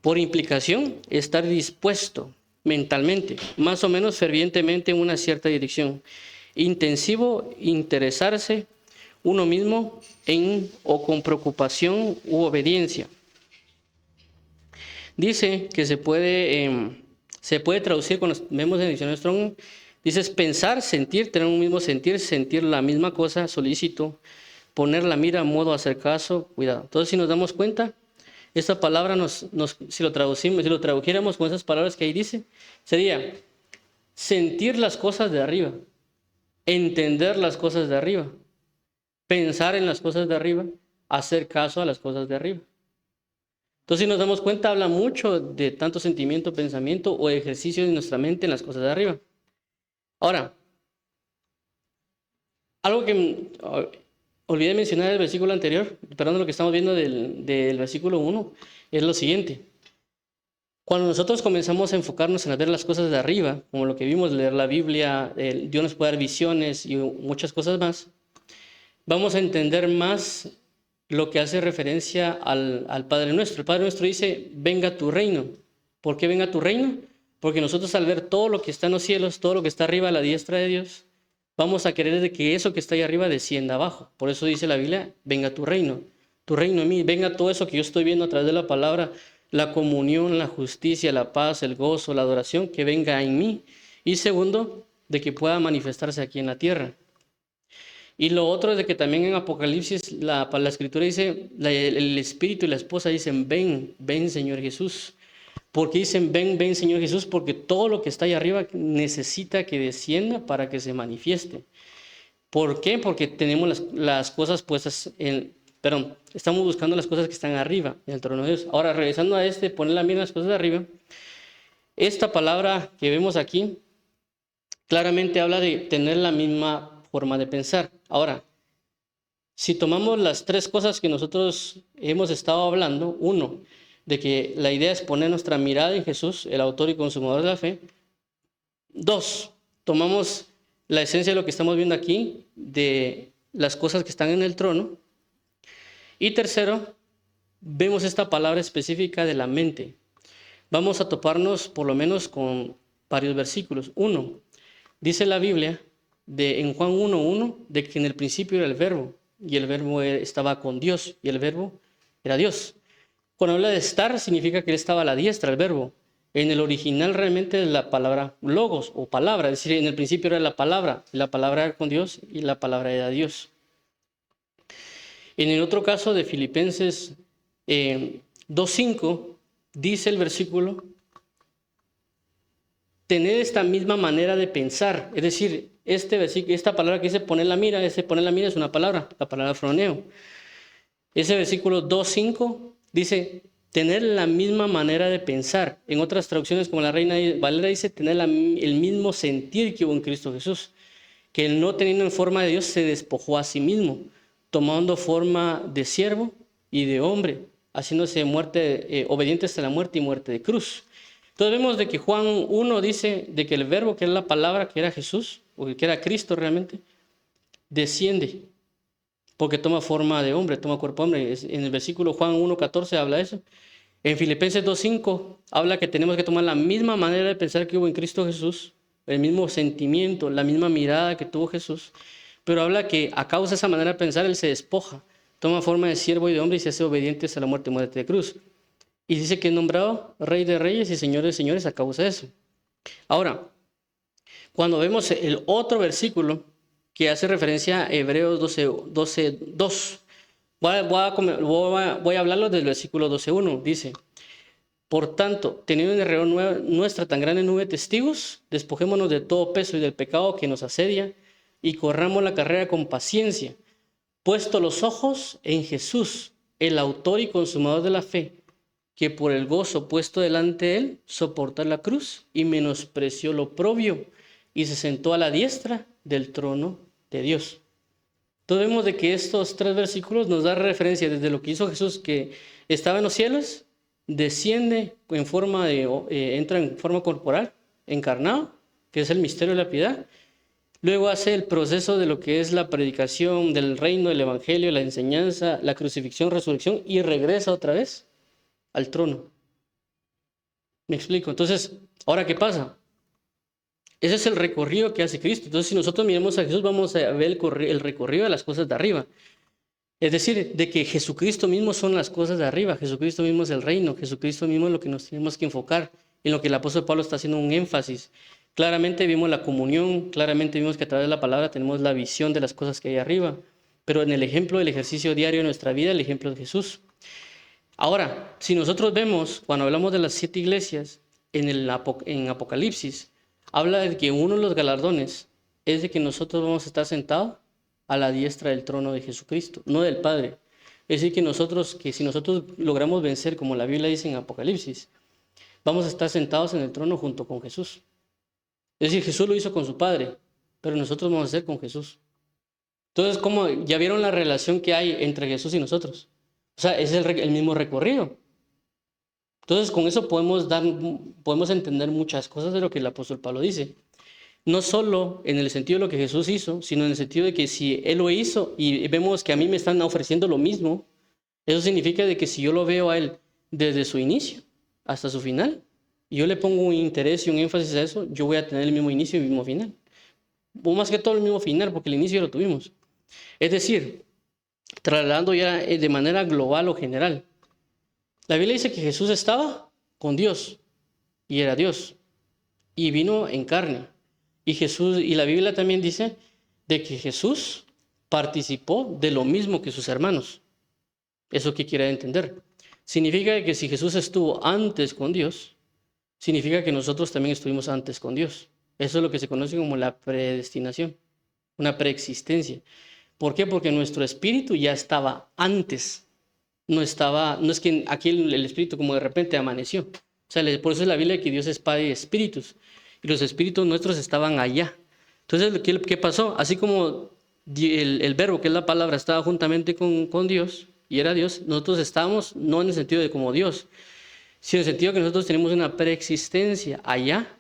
Por implicación, estar dispuesto mentalmente, más o menos fervientemente en una cierta dirección. Intensivo, interesarse uno mismo en o con preocupación u obediencia. Dice que se puede traducir, cuando vemos en el diccionario Strong, dice pensar, sentir, tener un mismo sentir la misma cosa, solícito, poner la mira, modo, hacer caso, cuidado. Entonces, si nos damos cuenta, esta palabra si lo tradujéramos con esas palabras que ahí dice, sería sentir las cosas de arriba, entender las cosas de arriba, pensar en las cosas de arriba, hacer caso a las cosas de arriba. Entonces, si nos damos cuenta, habla mucho de tanto sentimiento, pensamiento o ejercicio de nuestra mente en las cosas de arriba. Ahora, algo que olvidé mencionar en el versículo anterior, perdón, lo que estamos viendo del versículo 1, es lo siguiente. Cuando nosotros comenzamos a enfocarnos en ver las cosas de arriba, como lo que vimos, leer la Biblia, Dios nos puede dar visiones y muchas cosas más, vamos a entender más lo que hace referencia al Padre Nuestro. El Padre Nuestro dice, venga tu reino. ¿Por qué venga tu reino? Porque nosotros al ver todo lo que está en los cielos, todo lo que está arriba a la diestra de Dios, vamos a querer de que eso que está ahí arriba descienda abajo. Por eso dice la Biblia, venga tu reino en mí, venga todo eso que yo estoy viendo a través de la palabra, la comunión, la justicia, la paz, el gozo, la adoración, que venga en mí. Y segundo, de que pueda manifestarse aquí en la tierra. Y lo otro es de que también en Apocalipsis la Escritura dice, el Espíritu y la esposa dicen, ven, ven Señor Jesús. ¿Por qué dicen, ven, ven Señor Jesús? Porque todo lo que está ahí arriba necesita que descienda para que se manifieste. ¿Por qué? Porque tenemos las cosas puestas estamos buscando las cosas que están arriba, en el trono de Dios. Ahora, regresando a poner la mira en las cosas de arriba, esta palabra que vemos aquí claramente habla de tener la misma forma de pensar. Ahora, si tomamos las tres cosas que nosotros hemos estado hablando, uno, de que la idea es poner nuestra mirada en Jesús, el autor y consumador de la fe. Dos, tomamos la esencia de lo que estamos viendo aquí, de las cosas que están en el trono. Y tercero, vemos esta palabra específica de la mente. Vamos a toparnos por lo menos con varios versículos. Uno, dice la Biblia en Juan 1:1 de que en el principio era el verbo y el verbo estaba con Dios y el verbo era Dios. Cuando habla de estar significa que él estaba a la diestra, el verbo. En el original realmente es la palabra logos o palabra, es decir, en el principio era la palabra era con Dios y la palabra era Dios. En el otro caso de Filipenses 2:5 dice el versículo, tener esta misma manera de pensar, es decir, esta palabra que dice poner la mira, es una palabra, la palabra froneo. Ese versículo 2:5 dice tener la misma manera de pensar. En otras traducciones como la Reina Valera dice tener el mismo sentir que hubo en Cristo Jesús, que él no teniendo en forma de Dios se despojó a sí mismo, tomando forma de siervo y de hombre, haciéndose obediente hasta la muerte y muerte de cruz. Entonces vemos de que Juan 1 dice de que el verbo, que es la palabra, que era Jesús, o que era Cristo realmente, desciende, porque toma forma de hombre, toma cuerpo de hombre. En el versículo Juan 1:14 habla eso. En Filipenses 2:5 habla que tenemos que tomar la misma manera de pensar que hubo en Cristo Jesús, el mismo sentimiento, la misma mirada que tuvo Jesús, pero habla que a causa de esa manera de pensar, él se despoja, toma forma de siervo y de hombre y se hace obediente hasta la muerte de cruz. Y dice que es nombrado Rey de Reyes y Señor de Señores a causa de eso. Ahora, cuando vemos el otro versículo que hace referencia a Hebreos 12:2, voy a hablarlo del versículo 12:1. Dice: por tanto, teniendo en alrededor nuestra tan grande nube de testigos, despojémonos de todo peso y del pecado que nos asedia y corramos la carrera con paciencia, puesto los ojos en Jesús, el autor y consumador de la fe, que por el gozo puesto delante de él soportó la cruz y menospreció lo oprobio y se sentó a la diestra del trono de Dios. Entonces vemos de que estos 3 versículos nos dan referencia desde lo que hizo Jesús, que estaba en los cielos, desciende en forma entra en forma corporal, encarnado, que es el misterio de la piedad. Luego hace el proceso de lo que es la predicación del reino, el evangelio, la enseñanza, la crucifixión, resurrección, y regresa otra vez al trono. ¿Me explico? Entonces, ¿ahora qué pasa? Ese es el recorrido que hace Cristo. Entonces, si nosotros miramos a Jesús, vamos a ver el recorrido de las cosas de arriba. Es decir, de que Jesucristo mismo son las cosas de arriba, Jesucristo mismo es el reino, Jesucristo mismo es lo que nos tenemos que enfocar, en lo que el apóstol Pablo está haciendo un énfasis. Claramente vimos la comunión, claramente vimos que a través de la palabra tenemos la visión de las cosas que hay arriba, pero en el ejemplo del ejercicio diario de nuestra vida, el ejemplo de Jesús. Ahora, si nosotros vemos, cuando hablamos de las 7 iglesias, en Apocalipsis, habla de que uno de los galardones es de que nosotros vamos a estar sentados a la diestra del trono de Jesucristo, no del Padre. Es decir, que si nosotros logramos vencer, como la Biblia dice en Apocalipsis, vamos a estar sentados en el trono junto con Jesús. Es decir, Jesús lo hizo con su Padre, pero nosotros vamos a ser con Jesús. Entonces, ¿cómo? ¿Ya vieron la relación que hay entre Jesús y nosotros? O sea, es el mismo recorrido. Entonces, con eso podemos entender muchas cosas de lo que el apóstol Pablo dice. No solo en el sentido de lo que Jesús hizo, sino en el sentido de que si Él lo hizo y vemos que a mí me están ofreciendo lo mismo, eso significa de que si yo lo veo a Él desde su inicio hasta su final, y yo le pongo un interés y un énfasis a eso, yo voy a tener el mismo inicio y el mismo final. O más que todo el mismo final, porque el inicio ya lo tuvimos. Es decir, trasladando ya de manera global o general, la Biblia dice que Jesús estaba con Dios y era Dios y vino en carne. Y la Biblia también dice de que Jesús participó de lo mismo que sus hermanos. ¿Eso qué quiere entender? Significa que si Jesús estuvo antes con Dios, significa que nosotros también estuvimos antes con Dios. Eso es lo que se conoce como la predestinación, una preexistencia. ¿Por qué? Porque nuestro espíritu ya estaba antes. No es que aquí el espíritu como de repente amaneció. O sea, por eso es la Biblia que Dios es Padre de espíritus. Y los espíritus nuestros estaban allá. Entonces, ¿qué pasó? Así como el verbo, que es la palabra, estaba juntamente con Dios y era Dios, nosotros estábamos no en el sentido de como Dios, sino en el sentido que nosotros tenemos una preexistencia allá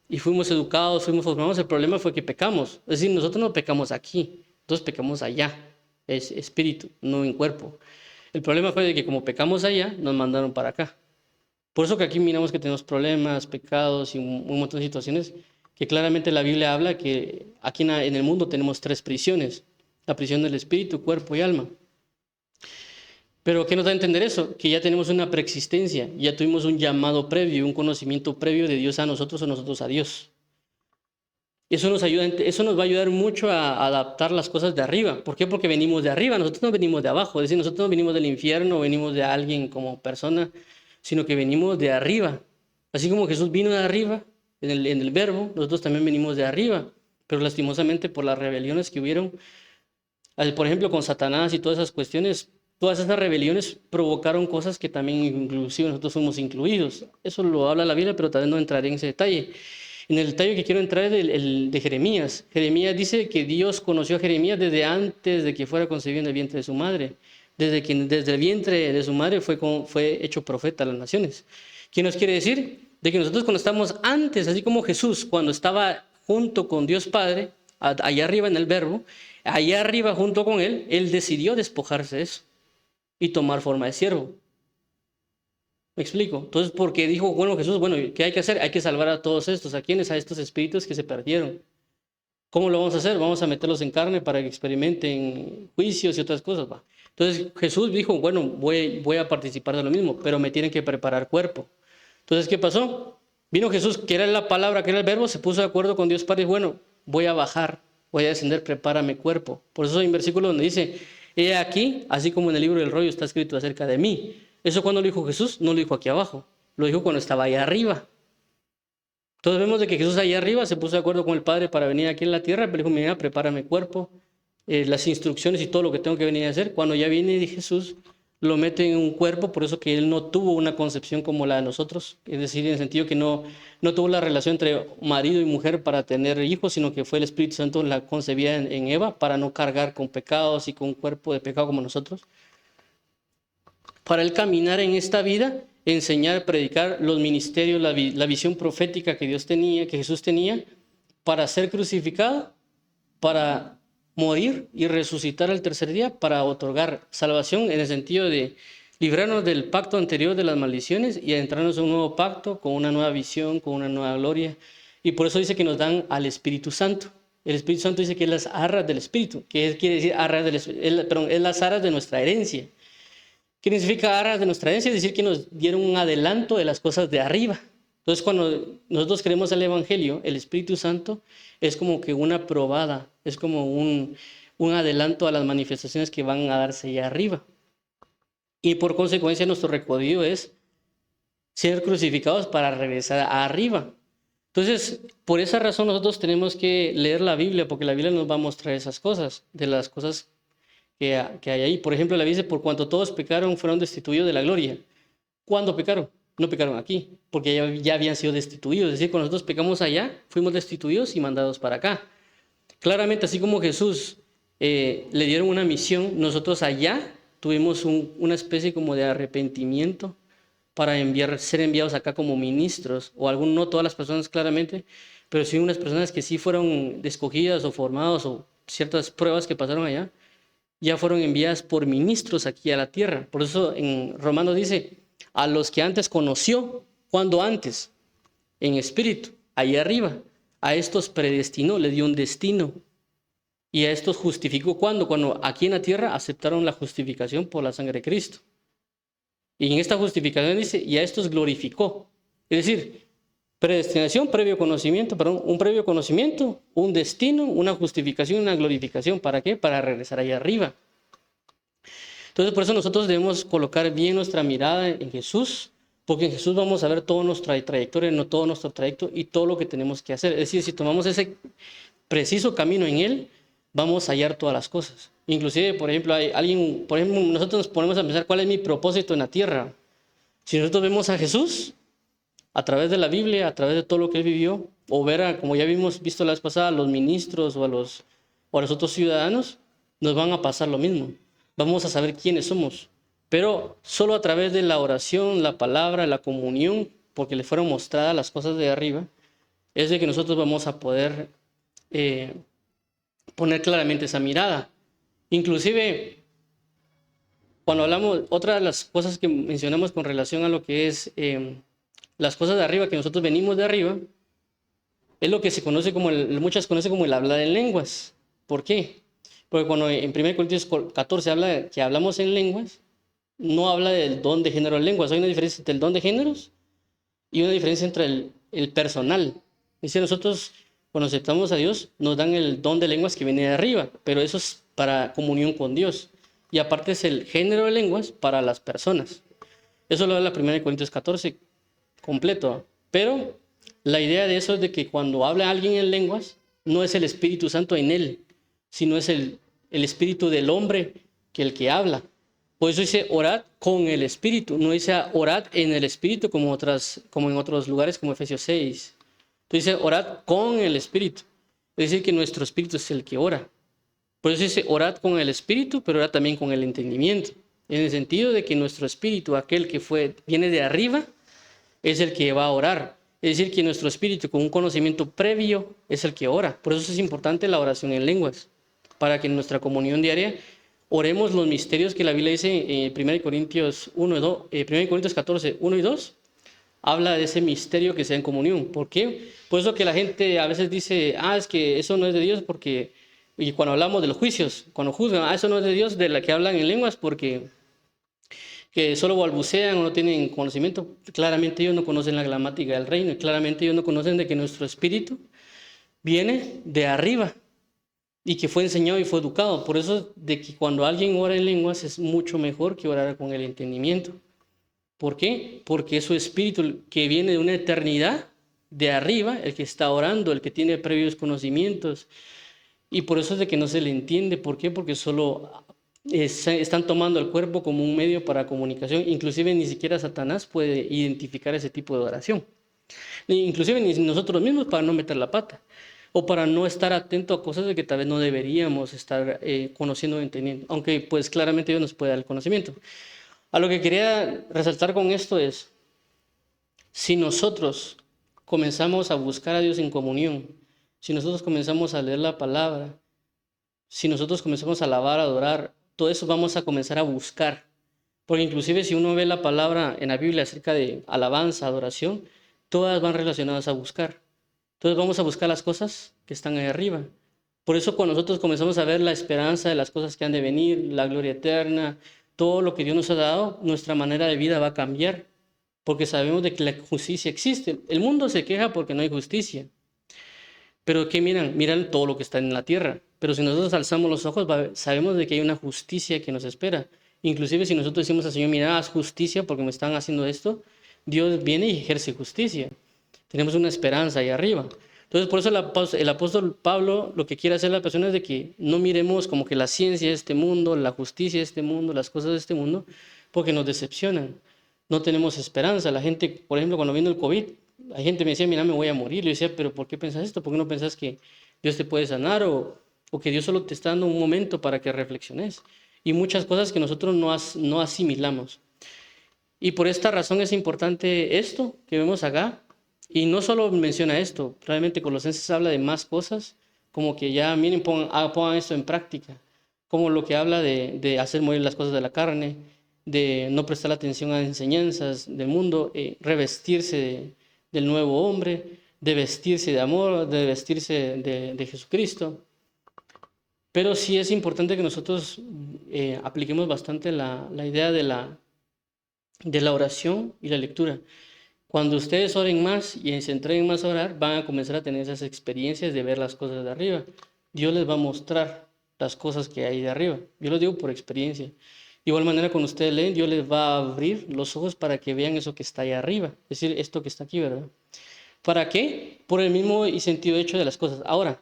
y fuimos educados, fuimos formados. El problema fue que pecamos. Es decir, nosotros no pecamos aquí, nosotros pecamos allá. Es espíritu, no en cuerpo. El problema fue de que como pecamos allá, nos mandaron para acá. Por eso que aquí miramos que tenemos problemas, pecados y un montón de situaciones que claramente la Biblia habla que aquí en el mundo tenemos 3 prisiones. La prisión del espíritu, cuerpo y alma. Pero ¿qué nos da a entender eso? Que ya tenemos una preexistencia, ya tuvimos un llamado previo, un conocimiento previo de Dios a nosotros o nosotros a Dios. Eso nos va a ayudar mucho a adaptar las cosas de arriba. ¿Por qué? Porque venimos de arriba, nosotros no venimos de abajo. Es decir, nosotros no venimos del infierno, venimos de alguien como persona, sino que venimos de arriba. Así como Jesús vino de arriba, en el verbo, nosotros también venimos de arriba. Pero lastimosamente por las rebeliones que hubieron, por ejemplo con Satanás y todas esas cuestiones, todas esas rebeliones provocaron cosas que también inclusive nosotros fuimos incluidos. Eso lo habla la Biblia, pero también no entraré en ese detalle. En el detalle que quiero entrar es el de Jeremías. Jeremías dice que Dios conoció a Jeremías desde antes de que fuera concebido en el vientre de su madre. Desde el vientre de su madre fue hecho profeta a las naciones. ¿Qué nos quiere decir? De que nosotros cuando estamos antes, así como Jesús, cuando estaba junto con Dios Padre, allá arriba en el verbo, allá arriba junto con Él decidió despojarse de eso y tomar forma de siervo. ¿Me explico? Entonces, porque dijo, bueno, Jesús, bueno, ¿qué hay que hacer? Hay que salvar a todos estos. ¿A quiénes? A estos espíritus que se perdieron. ¿Cómo lo vamos a hacer? Vamos a meterlos en carne para que experimenten juicios y otras cosas, ¿va? Entonces Jesús dijo, bueno, voy a participar de lo mismo, pero me tienen que preparar cuerpo. Entonces, ¿qué pasó? Vino Jesús, que era la palabra, que era el verbo, se puso de acuerdo con Dios Padre y bueno, voy a bajar, voy a descender, prepárame cuerpo. Por eso hay un versículo donde dice, he aquí, así como en el libro del rollo está escrito acerca de mí. Eso cuando lo dijo Jesús, no lo dijo aquí abajo, lo dijo cuando estaba allá arriba. Entonces vemos de que Jesús allá arriba se puso de acuerdo con el Padre para venir aquí en la tierra, pero dijo, mira, prepárame cuerpo, las instrucciones y todo lo que tengo que venir a hacer. Cuando ya viene de Jesús, lo mete en un cuerpo, por eso que él no tuvo una concepción como la de nosotros, es decir, en el sentido que no tuvo la relación entre marido y mujer para tener hijos, sino que fue el Espíritu Santo la concebida en Eva para no cargar con pecados y con un cuerpo de pecado como nosotros. Para él caminar en esta vida, enseñar, predicar los ministerios, la visión profética que Dios tenía, que Jesús tenía, para ser crucificado, para morir y resucitar al tercer día, para otorgar salvación en el sentido de librarnos del pacto anterior de las maldiciones y adentrarnos en un nuevo pacto, con una nueva visión, con una nueva gloria. Y por eso dice que nos dan al Espíritu Santo. El Espíritu Santo dice que es las arras del Espíritu, que quiere decir es las arras de nuestra herencia. ¿Qué significa arras de nuestra herencia? Es decir, que nos dieron un adelanto de las cosas de arriba. Entonces, cuando nosotros creemos el Evangelio, el Espíritu Santo es como que una probada, es como un adelanto a las manifestaciones que van a darse allá arriba. Y por consecuencia, nuestro recorrido es ser crucificados para regresar arriba. Entonces, por esa razón nosotros tenemos que leer la Biblia, porque la Biblia nos va a mostrar esas cosas, de las cosas que hay ahí. Por ejemplo, la Biblia dice, por cuanto todos pecaron, fueron destituidos de la gloria. ¿Cuándo pecaron? No pecaron aquí, porque ya habían sido destituidos. Es decir, cuando nosotros pecamos allá, fuimos destituidos y mandados para acá. Claramente, así como Jesús le dieron una misión, nosotros allá tuvimos una especie como de arrepentimiento para ser enviados acá como ministros, o no todas las personas claramente, pero sí unas personas que sí fueron escogidas o formados o ciertas pruebas que pasaron allá, ya fueron enviadas por ministros aquí a la tierra. Por eso en Romanos dice, a los que antes conoció, cuando antes, en espíritu, ahí arriba, a estos predestinó, le dio un destino. Y a estos justificó, ¿cuándo? Cuando aquí en la tierra aceptaron la justificación por la sangre de Cristo. Y en esta justificación dice, y a estos glorificó. Es decir, predestinación, previo conocimiento, un previo conocimiento, un destino, una justificación, una glorificación. ¿Para qué? Para regresar allá arriba. Entonces, por eso nosotros debemos colocar bien nuestra mirada en Jesús, porque en Jesús vamos a ver toda nuestra trayectoria, no todo nuestro trayecto y todo lo que tenemos que hacer. Es decir, si tomamos ese preciso camino en Él, vamos a hallar todas las cosas. Inclusive, por ejemplo, nosotros nos ponemos a pensar cuál es mi propósito en la tierra. Si nosotros vemos a Jesús, a través de la Biblia, a través de todo lo que Él vivió, o ver, como ya visto la vez pasada, a los ministros o a los otros ciudadanos, nos van a pasar lo mismo. Vamos a saber quiénes somos, pero solo a través de la oración, la palabra, la comunión, porque le fueron mostradas las cosas de arriba, es de que nosotros vamos a poder poner claramente esa mirada. Inclusive, cuando hablamos, otra de las cosas que mencionamos con relación a lo que es las cosas de arriba, que nosotros venimos de arriba, es lo que se conoce como, muchas conocen como el hablar en lenguas. ¿Por qué? Porque cuando en 1 Corintios 14 habla de que hablamos en lenguas, no habla del don de género de lenguas. Hay una diferencia entre el don de géneros y una diferencia entre el personal. Dice, nosotros cuando aceptamos a Dios nos dan el don de lenguas que viene de arriba, pero eso es para comunión con Dios. Y aparte es el género de lenguas para las personas. Eso lo da la 1 Corintios 14 completo. Pero la idea de eso es de que cuando habla alguien en lenguas, no es el Espíritu Santo en él, sino es el espíritu del hombre el que habla. Por eso dice orad con el Espíritu, no dice orad en el Espíritu como en otros lugares como Efesios 6. Entonces dice orad con el Espíritu, es decir que nuestro espíritu es el que ora. Por eso dice orad con el Espíritu, pero orad también con el entendimiento, en el sentido de que nuestro espíritu, aquel que viene de arriba, es el que va a orar. Es decir que nuestro espíritu con un conocimiento previo es el que ora. Por eso es importante la oración en lenguas, para que en nuestra comunión diaria oremos los misterios que la Biblia dice en 1 Corintios 1, 2, 1 Corintios 14, 1 y 2. Habla de ese misterio que sea en comunión. ¿Por qué? Por eso que la gente a veces dice, es que eso no es de Dios porque, y cuando hablamos de los juicios, cuando juzgan, eso no es de Dios, de la que hablan en lenguas porque que solo balbucean o no tienen conocimiento. Claramente ellos no conocen la gramática del reino y claramente ellos no conocen de que nuestro espíritu viene de arriba y que fue enseñado y fue educado. Por eso de que cuando alguien ora en lenguas es mucho mejor que orar con el entendimiento. ¿Por qué? Porque es su espíritu que viene de una eternidad de arriba, el que está orando, el que tiene previos conocimientos. Y por eso es de que no se le entiende. ¿Por qué? Porque solo están tomando el cuerpo como un medio para comunicación. Inclusive ni siquiera Satanás puede identificar ese tipo de oración. Inclusive ni nosotros mismos para no meter la pata. O para no estar atento a cosas de que tal vez no deberíamos estar conociendo o entendiendo. Aunque pues claramente Dios nos puede dar el conocimiento. A lo que quería resaltar con esto es, si nosotros comenzamos a buscar a Dios en comunión, si nosotros comenzamos a leer la palabra, si nosotros comenzamos a alabar, a adorar, todo eso vamos a comenzar a buscar. Porque inclusive si uno ve la palabra en la Biblia acerca de alabanza, adoración, todas van relacionadas a buscar. Entonces vamos a buscar las cosas que están ahí arriba. Por eso cuando nosotros comenzamos a ver la esperanza de las cosas que han de venir, la gloria eterna, todo lo que Dios nos ha dado, nuestra manera de vida va a cambiar. Porque sabemos de que la justicia existe. El mundo se queja porque no hay justicia. Pero ¿qué miran? Miran todo lo que está en la tierra. Pero si nosotros alzamos los ojos, sabemos de que hay una justicia que nos espera. Inclusive si nosotros decimos al Señor, mira, haz justicia porque me están haciendo esto, Dios viene y ejerce justicia. Tenemos una esperanza ahí arriba. Entonces, por eso el apóstol Pablo lo que quiere hacer a las personas es de que no miremos como que la ciencia de este mundo, la justicia de este mundo, las cosas de este mundo, porque nos decepcionan. No tenemos esperanza. La gente, por ejemplo, cuando vino el COVID, la gente me decía, mira, me voy a morir. Yo decía, pero ¿por qué pensás esto? ¿Por qué no pensás que Dios te puede sanar o que Dios solo te está dando un momento para que reflexiones? Y muchas cosas que nosotros no asimilamos. Y por esta razón es importante esto que vemos acá. Y no solo menciona esto, realmente Colosenses habla de más cosas, como que ya miren, pongan esto en práctica, como lo que habla de hacer morir las cosas de la carne, de no prestar atención a enseñanzas del mundo, revestirse del nuevo hombre, de vestirse de amor, de vestirse de Jesucristo. Pero sí es importante que nosotros apliquemos bastante la idea de la oración y la lectura. Cuando ustedes oren más y se entreguen más a orar, van a comenzar a tener esas experiencias de ver las cosas de arriba. Dios les va a mostrar las cosas que hay de arriba. Yo lo digo por experiencia. De igual manera, cuando ustedes leen, Dios les va a abrir los ojos para que vean eso que está ahí arriba. Es decir, esto que está aquí, ¿verdad? ¿Para qué? Por el mismo y sentido hecho de las cosas. Ahora,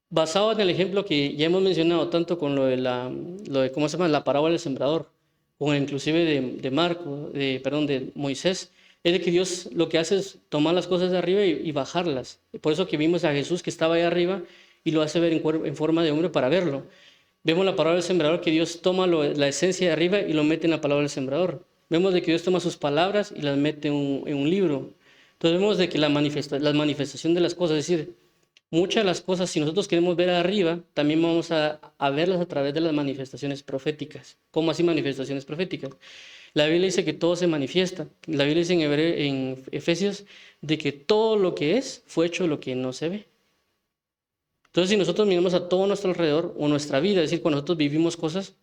basado en el ejemplo que ya hemos mencionado tanto con lo de ¿cómo se llama? La parábola del sembrador, o inclusive de Moisés, es de que Dios lo que hace es tomar las cosas de arriba y bajarlas. Por eso que vimos a Jesús que estaba ahí arriba y lo hace ver en forma de hombre para verlo. Vemos la palabra del sembrador, que Dios toma la esencia de arriba y lo mete en la palabra del sembrador. Vemos de que Dios toma sus palabras y las mete en un libro. Entonces vemos de que la manifestación de las cosas, es decir, muchas de las cosas, si nosotros queremos ver arriba, también vamos a verlas a través de las manifestaciones proféticas. ¿Cómo así manifestaciones proféticas? La Biblia dice que todo se manifiesta. La Biblia dice en Efesios de que todo lo que es fue hecho lo que no se ve. Entonces, si nosotros miramos a todo nuestro alrededor o nuestra vida, es decir, cuando nosotros vivimos cosas,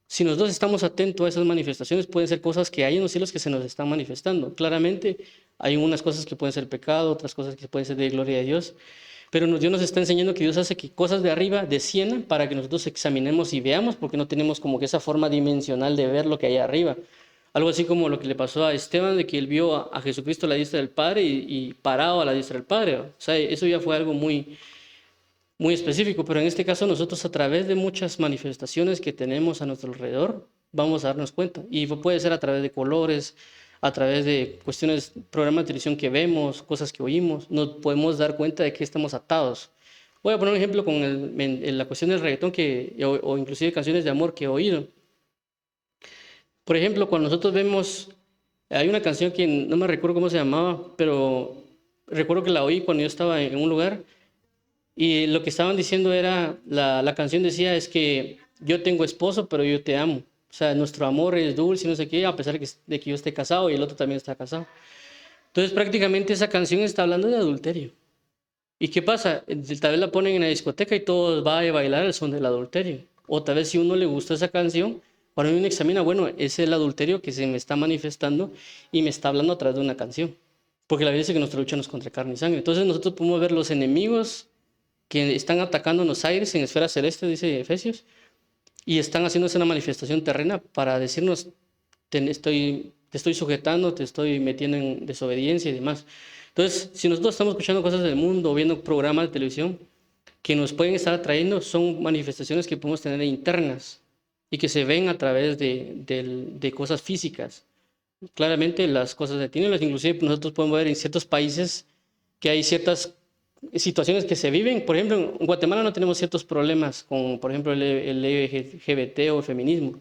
si nosotros estamos atentos a esas manifestaciones, pueden ser cosas que hay en los cielos que se nos están manifestando. Claramente, hay unas cosas que pueden ser pecado, otras cosas que pueden ser de gloria de Dios. Pero Dios nos está enseñando que Dios hace que cosas de arriba desciendan para que nosotros examinemos y veamos, porque no tenemos como que esa forma dimensional de ver lo que hay arriba. Algo así como lo que le pasó a Esteban, de que él vio a Jesucristo a la diestra del Padre y parado a la diestra del Padre. O sea, eso ya fue algo muy, muy específico, pero en este caso nosotros a través de muchas manifestaciones que tenemos a nuestro alrededor, vamos a darnos cuenta. Y puede ser a través de colores, a través de cuestiones, programas de televisión que vemos, cosas que oímos, nos podemos dar cuenta de que estamos atados. Voy a poner un ejemplo con la cuestión del reggaetón o inclusive canciones de amor que he oído. Por ejemplo, cuando nosotros vemos, hay una canción que no me recuerdo cómo se llamaba, pero recuerdo que la oí cuando yo estaba en un lugar Y lo que estaban diciendo era, la canción decía, es que yo tengo esposo, pero yo te amo. O sea, nuestro amor es dulce y no sé qué, a pesar de que yo esté casado y el otro también está casado. Entonces, prácticamente esa canción está hablando de adulterio. ¿Y qué pasa? Tal vez la ponen en la discoteca y todos van a bailar el son del adulterio. O tal vez si uno le gusta esa canción, para mí uno examina, bueno, es el adulterio que se me está manifestando y me está hablando a través de una canción. Porque la Biblia dice que nuestra lucha no es contra carne y sangre. Entonces nosotros podemos ver los enemigos que están atacando en los aires, en esfera celeste, dice Efesios, y están haciéndose una manifestación terrena para decirnos, te estoy sujetando, te estoy metiendo en desobediencia y demás. Entonces, si nosotros estamos escuchando cosas del mundo o viendo programas de televisión que nos pueden estar atrayendo, son manifestaciones que podemos tener internas y que se ven a través de cosas físicas. Claramente las cosas de tinieblas, inclusive nosotros podemos ver en ciertos países que hay ciertas situaciones que se viven. Por ejemplo, en Guatemala no tenemos ciertos problemas con, por ejemplo, el LGBT o el feminismo,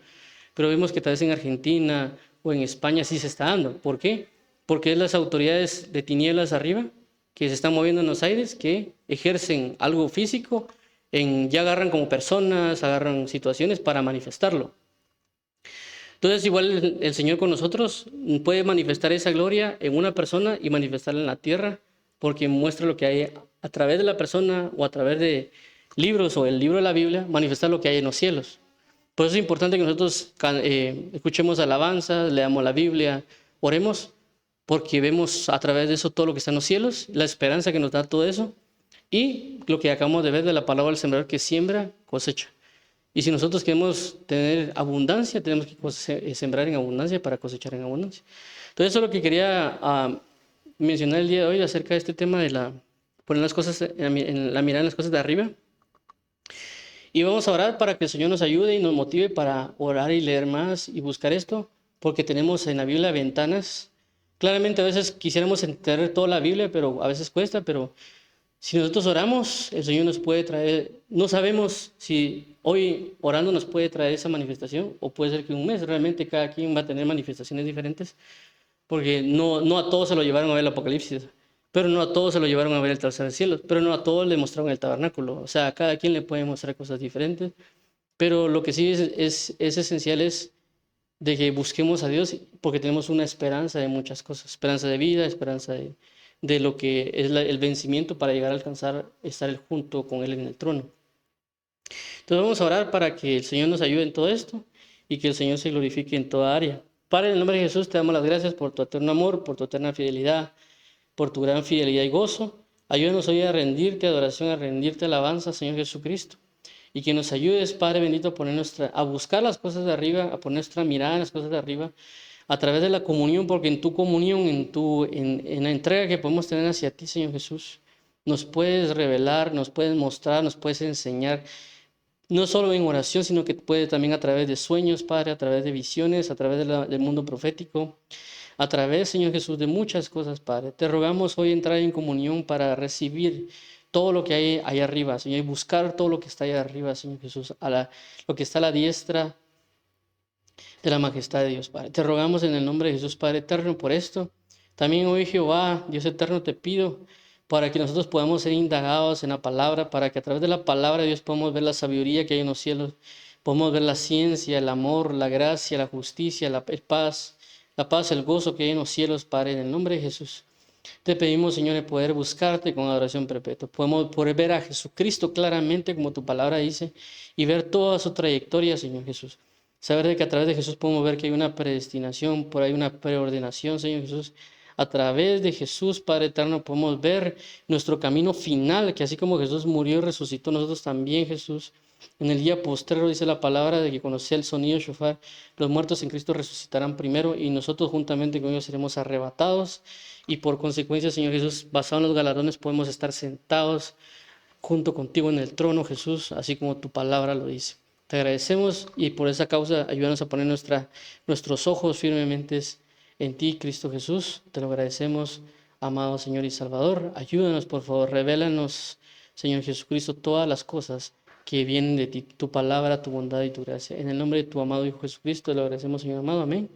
pero vemos que tal vez en Argentina o en España sí se está dando. ¿Por qué? Porque es las autoridades de tinieblas arriba que se están moviendo en los aires, que ejercen algo físico, ya agarran como personas, agarran situaciones para manifestarlo. Entonces, igual el Señor con nosotros puede manifestar esa gloria en una persona y manifestarla en la tierra, porque muestra lo que hay a través de la persona o a través de libros o el libro de la Biblia, manifestar lo que hay en los cielos. Por eso es importante que nosotros escuchemos alabanzas, leamos la Biblia, oremos, porque vemos a través de eso todo lo que está en los cielos, la esperanza que nos da todo eso, y lo que acabamos de ver de la palabra del sembrador que siembra, cosecha. Y si nosotros queremos tener abundancia, tenemos que sembrar en abundancia para cosechar en abundancia. Entonces, eso es lo que quería mencionar el día de hoy acerca de este tema de poner las cosas en la mirada en las cosas de arriba. Y vamos a orar para que el Señor nos ayude y nos motive para orar y leer más y buscar esto, porque tenemos en la Biblia ventanas. Claramente a veces quisiéramos entender toda la Biblia, pero a veces cuesta, pero si nosotros oramos, el Señor nos puede traer, no sabemos si hoy orando nos puede traer esa manifestación, o puede ser que un mes realmente cada quien va a tener manifestaciones diferentes, porque no a todos se lo llevaron a ver el Apocalipsis, pero no a todos se lo llevaron a ver el tercer cielo, pero no a todos le mostraron el tabernáculo. O sea, a cada quien le puede mostrar cosas diferentes, pero lo que sí es esencial es de que busquemos a Dios porque tenemos una esperanza de muchas cosas, esperanza de vida, esperanza de lo que es el vencimiento para llegar a alcanzar, estar junto con Él en el trono. Entonces vamos a orar para que el Señor nos ayude en todo esto y que el Señor se glorifique en toda área. Padre, en el nombre de Jesús te damos las gracias por tu eterno amor, por tu eterna fidelidad, por tu gran fidelidad y gozo. Ayúdanos hoy a rendirte adoración, a rendirte alabanza, Señor Jesucristo. Y que nos ayudes, Padre bendito, a buscar las cosas de arriba, a poner nuestra mirada en las cosas de arriba, a través de la comunión, porque en tu comunión, en la entrega que podemos tener hacia ti, Señor Jesús, nos puedes revelar, nos puedes mostrar, nos puedes enseñar, no solo en oración, sino que puede también a través de sueños, Padre, a través de visiones, a través del mundo profético, a través, Señor Jesús, de muchas cosas, Padre. Te rogamos hoy entrar en comunión para recibir todo lo que hay ahí arriba, Señor, y buscar todo lo que está ahí arriba, Señor Jesús, lo que está a la diestra de la majestad de Dios, Padre. Te rogamos en el nombre de Jesús, Padre eterno, por esto. También hoy, Jehová, Dios eterno, te pido para que nosotros podamos ser indagados en la palabra, para que a través de la palabra de Dios podamos ver la sabiduría que hay en los cielos, podamos ver la ciencia, el amor, la gracia, la justicia, la paz, el gozo que hay en los cielos, Padre, en el nombre de Jesús. Te pedimos, Señor, de poder buscarte con adoración perpetua. Podemos poder ver a Jesucristo claramente, como tu palabra dice, y ver toda su trayectoria, Señor Jesús. Saber de que a través de Jesús podemos ver que hay una predestinación, por ahí una preordenación, Señor Jesús. A través de Jesús, Padre eterno, podemos ver nuestro camino final, que así como Jesús murió y resucitó, nosotros también, Jesús. En el día postrero dice la palabra de que cuando sea el sonido shofar, los muertos en Cristo resucitarán primero y nosotros juntamente con ellos seremos arrebatados. Y por consecuencia, Señor Jesús, basado en los galardones, podemos estar sentados junto contigo en el trono, Jesús, así como tu palabra lo dice. Te agradecemos y por esa causa ayúdanos a poner nuestros ojos firmemente en ti, Cristo Jesús. Te lo agradecemos, amado Señor y Salvador. Ayúdanos, por favor, revélanos, Señor Jesucristo, todas las cosas que vienen de ti, tu palabra, tu bondad y tu gracia. En el nombre de tu amado Hijo Jesucristo, te lo agradecemos, Señor amado. Amén.